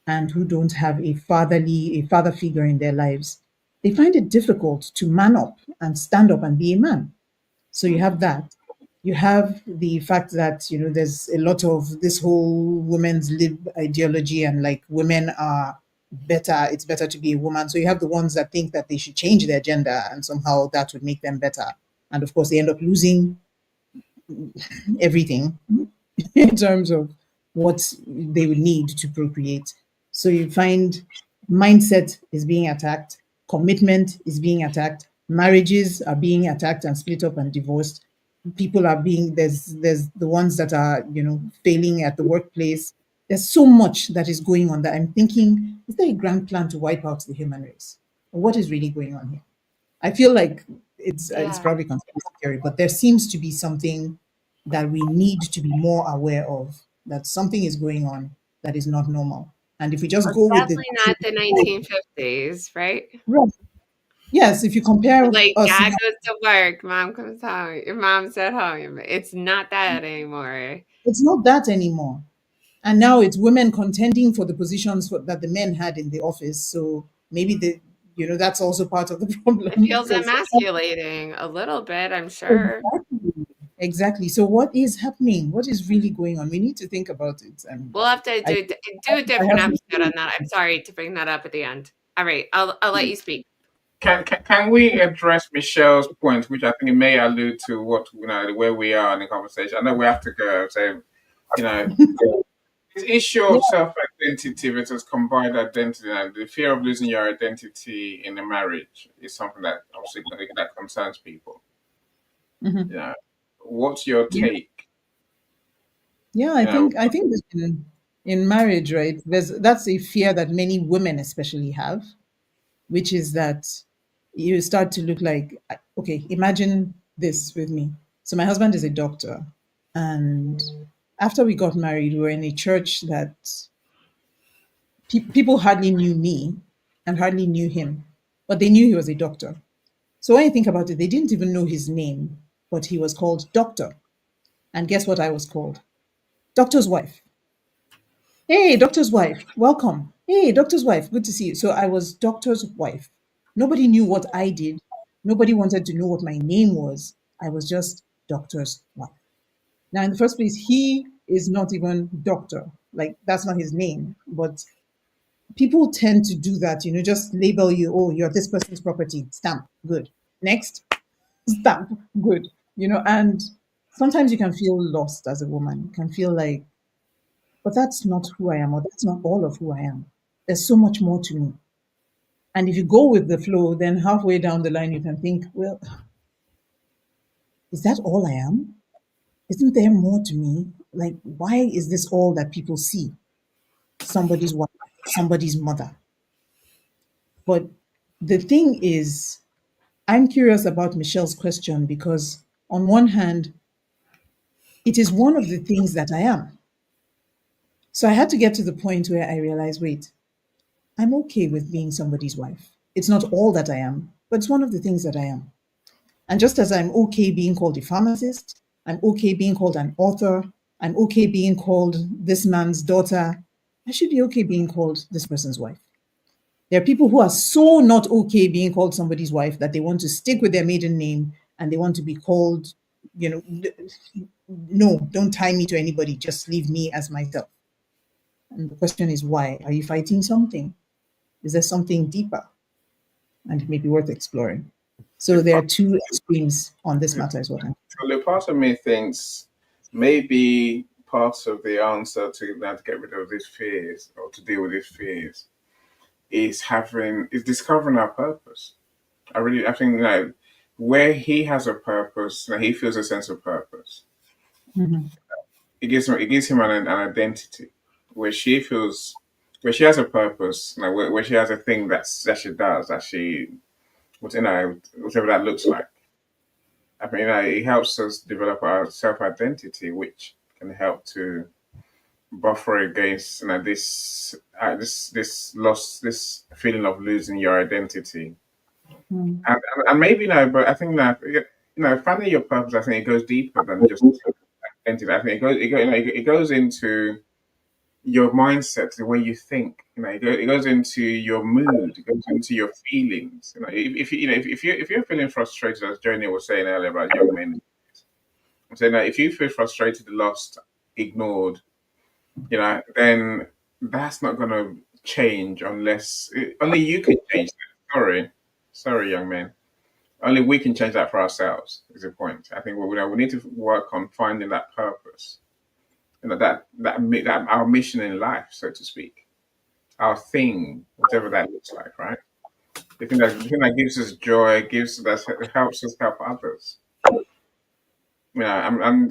and who don't have a father figure in their lives, they find it difficult to man up and stand up and be a man. So you have that. You have the fact that there's a lot of this whole women's lib ideology, and like women are better. It's better to be a woman. So you have the ones that think that they should change their gender and somehow that would make them better. And of course, they end up losing everything in terms of what they would need to procreate. So you find mindset is being attacked, commitment is being attacked, marriages are being attacked and split up and divorced. People are being there's the ones that are failing at the workplace. There's so much that is going on that I'm thinking, is there a grand plan to wipe out the human race? What is really going on here? I feel like it's Yeah. probably conspiracy theory, but there seems to be something that we need to be more aware of. That something is going on that is not normal. And if we just Well, go with the definitely not the 1950s, right? right, yes, if you compare Like us dad now, goes to work, mom comes home, your mom's at home. It's not that anymore. it's not that anymore. And now it's women contending for the positions that the men had in the office. So maybe that's also part of the problem It feels because emasculating a little bit, I'm sure. exactly, exactly. So what is happening? What is really going on? We need to think about it. And We'll have to I, do a I different have, episode on that. I'm sorry to bring that up at the end. All right, I'll let you speak. Can we address Michelle's point, which I think may allude to what where we are in the conversation? I know we have to go. So, you know, this issue yeah. of self identity versus combined identity and the fear of losing your identity in a marriage is something that obviously that concerns people. Mhm. You know, what's your Yeah. take? Yeah, You know, I think that in marriage, right, that's a fear that many women especially have, which is that you start to look like, okay, imagine this with me. So my husband is a doctor, and after we got married, we were in a church that people hardly knew me and hardly knew him, but they knew he was a doctor. So when you think about it, they didn't even know his name, but he was called Doctor. And guess what I was called? Doctor's wife. Hey, doctor's wife, welcome. Hey, doctor's wife, good to see you. So I was doctor's wife. Nobody knew what I did. Nobody wanted to know what my name was. I was just doctor's wife. Now, in the first place, he is not even doctor. Like, that's not his name. But people tend to do that, just label you, oh, you're this person's property, stamp, good. Next, stamp, good. And sometimes you can feel lost as a woman. You can feel like, but that's not who I am, or that's not all of who I am. There's so much more to me. And if you go with the flow, then halfway down the line, you can think, well, is that all I am? Isn't there more to me? Like, why is this all that people see? Somebody's wife, somebody's mother. But the thing is, I'm curious about Michelle's question because, on one hand, it is one of the things that I am. So I had to get to the point where I realized, wait, I'm okay with being somebody's wife. It's not all that I am, but it's one of the things that I am. And just as I'm okay being called a pharmacist, I'm okay being called an author, I'm okay being called this man's daughter, I should be okay being called this person's wife. There are people who are so not okay being called somebody's wife that they want to stick with their maiden name and they want to be called, you know, no, don't tie me to anybody, just leave me as myself. And the question is why? Are you fighting something? Is there something deeper? And it may be worth exploring. So there are two extremes on this matter, is what I'm Well, part of me thinks maybe part of the answer to that to get rid of these fears or to deal with these fears is discovering our purpose. I think where he has a purpose, he feels a sense of purpose. saying. It gives him an identity where she feels where she has a purpose, where she has a thing that she does that she whatever that looks like. I mean, it helps us develop our self identity, which can help to buffer against this feeling of losing your identity. Mhm. And maybe but I think that finding your purpose, I think it goes deeper than just identity. I think it goes into your mindset, the way you think. It goes into your mood. It goes into your feelings. If you're feeling frustrated, as Joni was saying earlier about young men, I'm saying that if you feel frustrated, lost, ignored, then that's not going to change unless only you can change that. Sorry, young man. Only we can change that for ourselves. Is the point. I think we need to work on finding that purpose. That our mission in life, so to speak, our thing, whatever that looks like, right? The thing that gives us joy, gives that helps us help others. I'm in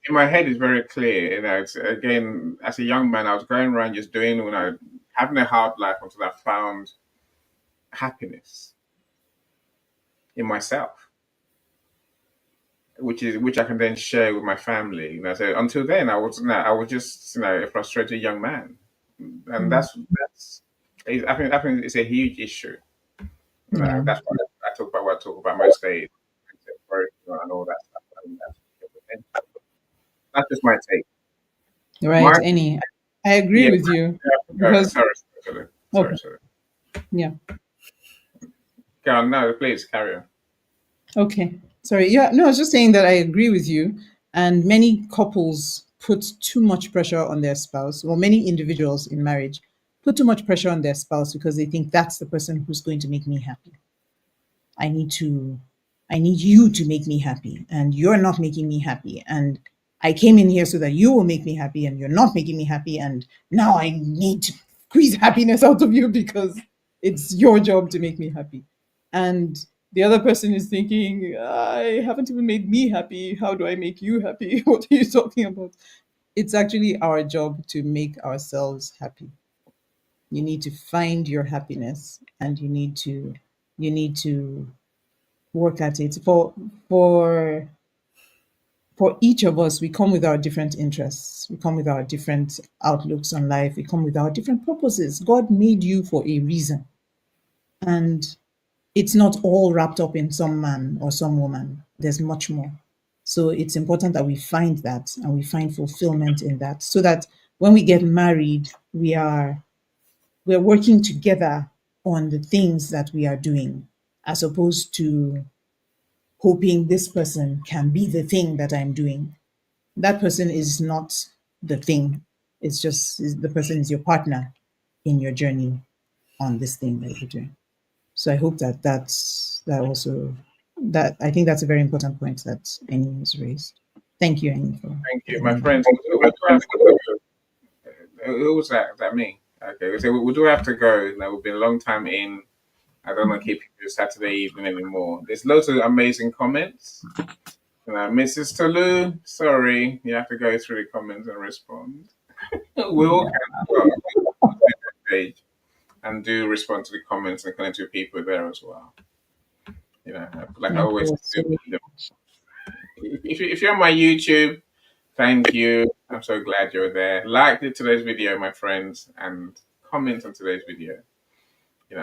my head is very clear. It's, again, as a young man, I was going around just doing, having a hard life until I found happiness in myself, which I can then share with my family. So until then, I was just a frustrated young man, and Mm. I think it's a huge issue. Yeah. That's why I talk about what I talk about most days, and all that stuff. And that's just my take. Right, My Any. I agree Yeah, with you sorry, because, sorry, sorry, sorry, okay, sorry. yeah. Go on, no, please carry on. Okay. Sorry. Yeah, no, I was just saying that I agree with you. And many couples put too much pressure on their spouse, or many individuals in marriage put too much pressure on their spouse because they think that's the person who's going to make me happy. I need to, I need you to make me happy, and you're not making me happy. And I came in here so that you will make me happy, and you're not making me happy. And now I need to squeeze happiness out of you because it's your job to make me happy. And the other person is thinking, I haven't even made me happy. How do I make you happy? What are you talking about? It's actually our job to make ourselves happy. You need to find your happiness, and you need to work at it. For for each of us, we come with our different interests. We come with our different outlooks on life. We come with our different purposes. God made you for a reason. And it's not all wrapped up in some man or some woman. There's much more. So it's important that we find that and we find fulfillment in that, so that when we get married, we're working together on the things that we are doing, as opposed to hoping this person can be the thing that I'm doing. That person is not the thing. It's just the person is your partner in your journey on this thing that you're doing. So I hope that that also, that I think that's a very important point that Annie has raised. Thank you, Annie, for Thank you, my bringing that. friends. We do have to go. Who was that? Is that me? Okay, so we do have to go. Now we've been a long time in. I don't want to keep you Saturday evening anymore. There's loads of amazing comments. Mrs. Tolu, sorry, you have to go through the comments and respond. We all Yeah, can as well. Page and do respond to the comments and connect with people there as well. Like I thank always you so do. If you're on my YouTube, thank you. I'm so glad you're there. Like today's video, my friends, and comment on today's video.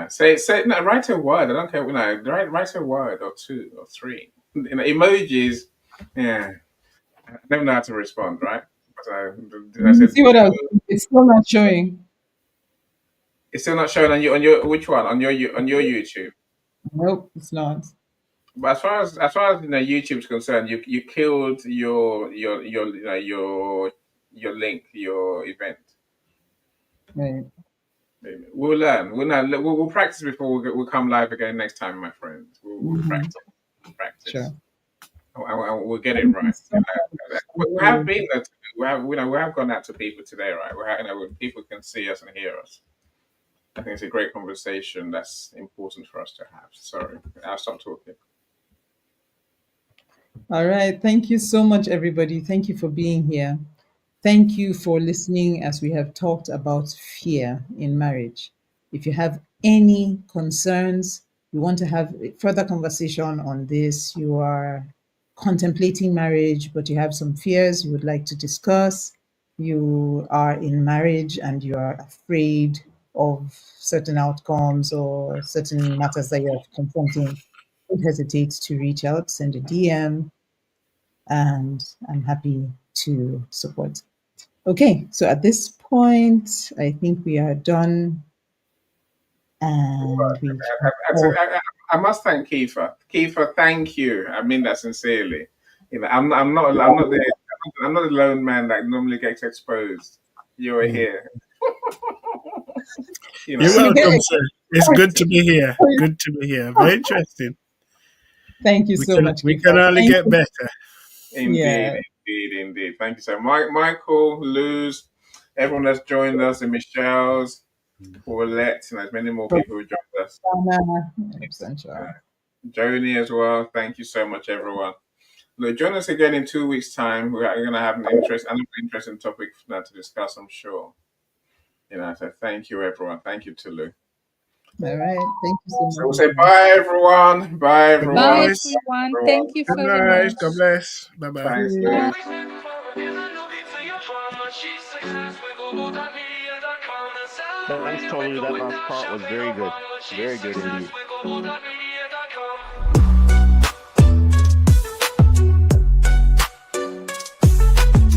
Say no, write a word. I don't care. Write a word or two or three. Emojis. Yeah, I never know how to respond. Right? But I You said see what else? It's still not showing. it's still not showing on your which one on your YouTube. Nope, it's not. But as far as YouTube's concerned, you killed your link, your event. Right. We'll learn. We'll practice before we'll come live again next time, my friends. We'll Mhm. practice, Sure. practice, and we'll get it Thank you right. so much. We have been there. We have gone out to people today, right? People can see us and hear us. I think it's a great conversation that's important for us to have. Sorry, I'll stop talking. All right. Thank you so much, everybody. Thank you for being here. Thank you for listening as we have talked about fear in marriage. If you have any concerns, you want to have a further conversation on this, you are contemplating marriage, but you have some fears you would like to discuss, you are in marriage and you are afraid of certain outcomes or certain matters that you're confronting, don't hesitate to reach out, send a DM, and I'm happy to support. Okay, so at this point, I think we are done and we can all. I must thank Kiefer. Kiefer, thank you. I mean that sincerely. I'm not the lone man that normally gets exposed. You're Mm. here. you You're know. You get welcome, it. sir. It's good to be here. Good to be here. Very interesting. Thank you We so can much, we can Kifa. only Thank get you. better. Indeed, Yeah, indeed. Thank you so much. Michael, Luz, everyone that's joined us, and Michelle's, Paulette, and there's many more people who joined us. Roxana, 100% sure. Joni as well. Thank you so much, everyone. Look, join us again in 2 weeks' time. We're going to have another interesting topic now to discuss, I'm sure. So thank you, everyone. Thank you, Tolu. All right. Thank you so So much, we'll say everyone. bye, everyone. Bye, Good everyone. Bye, night. everyone. Everyone. Thank you Good very night. much. God bless. Bye bye. Thanks, Yeah. Lou. Bye. Thanks, Tolu. That last part was very good. Very good indeed.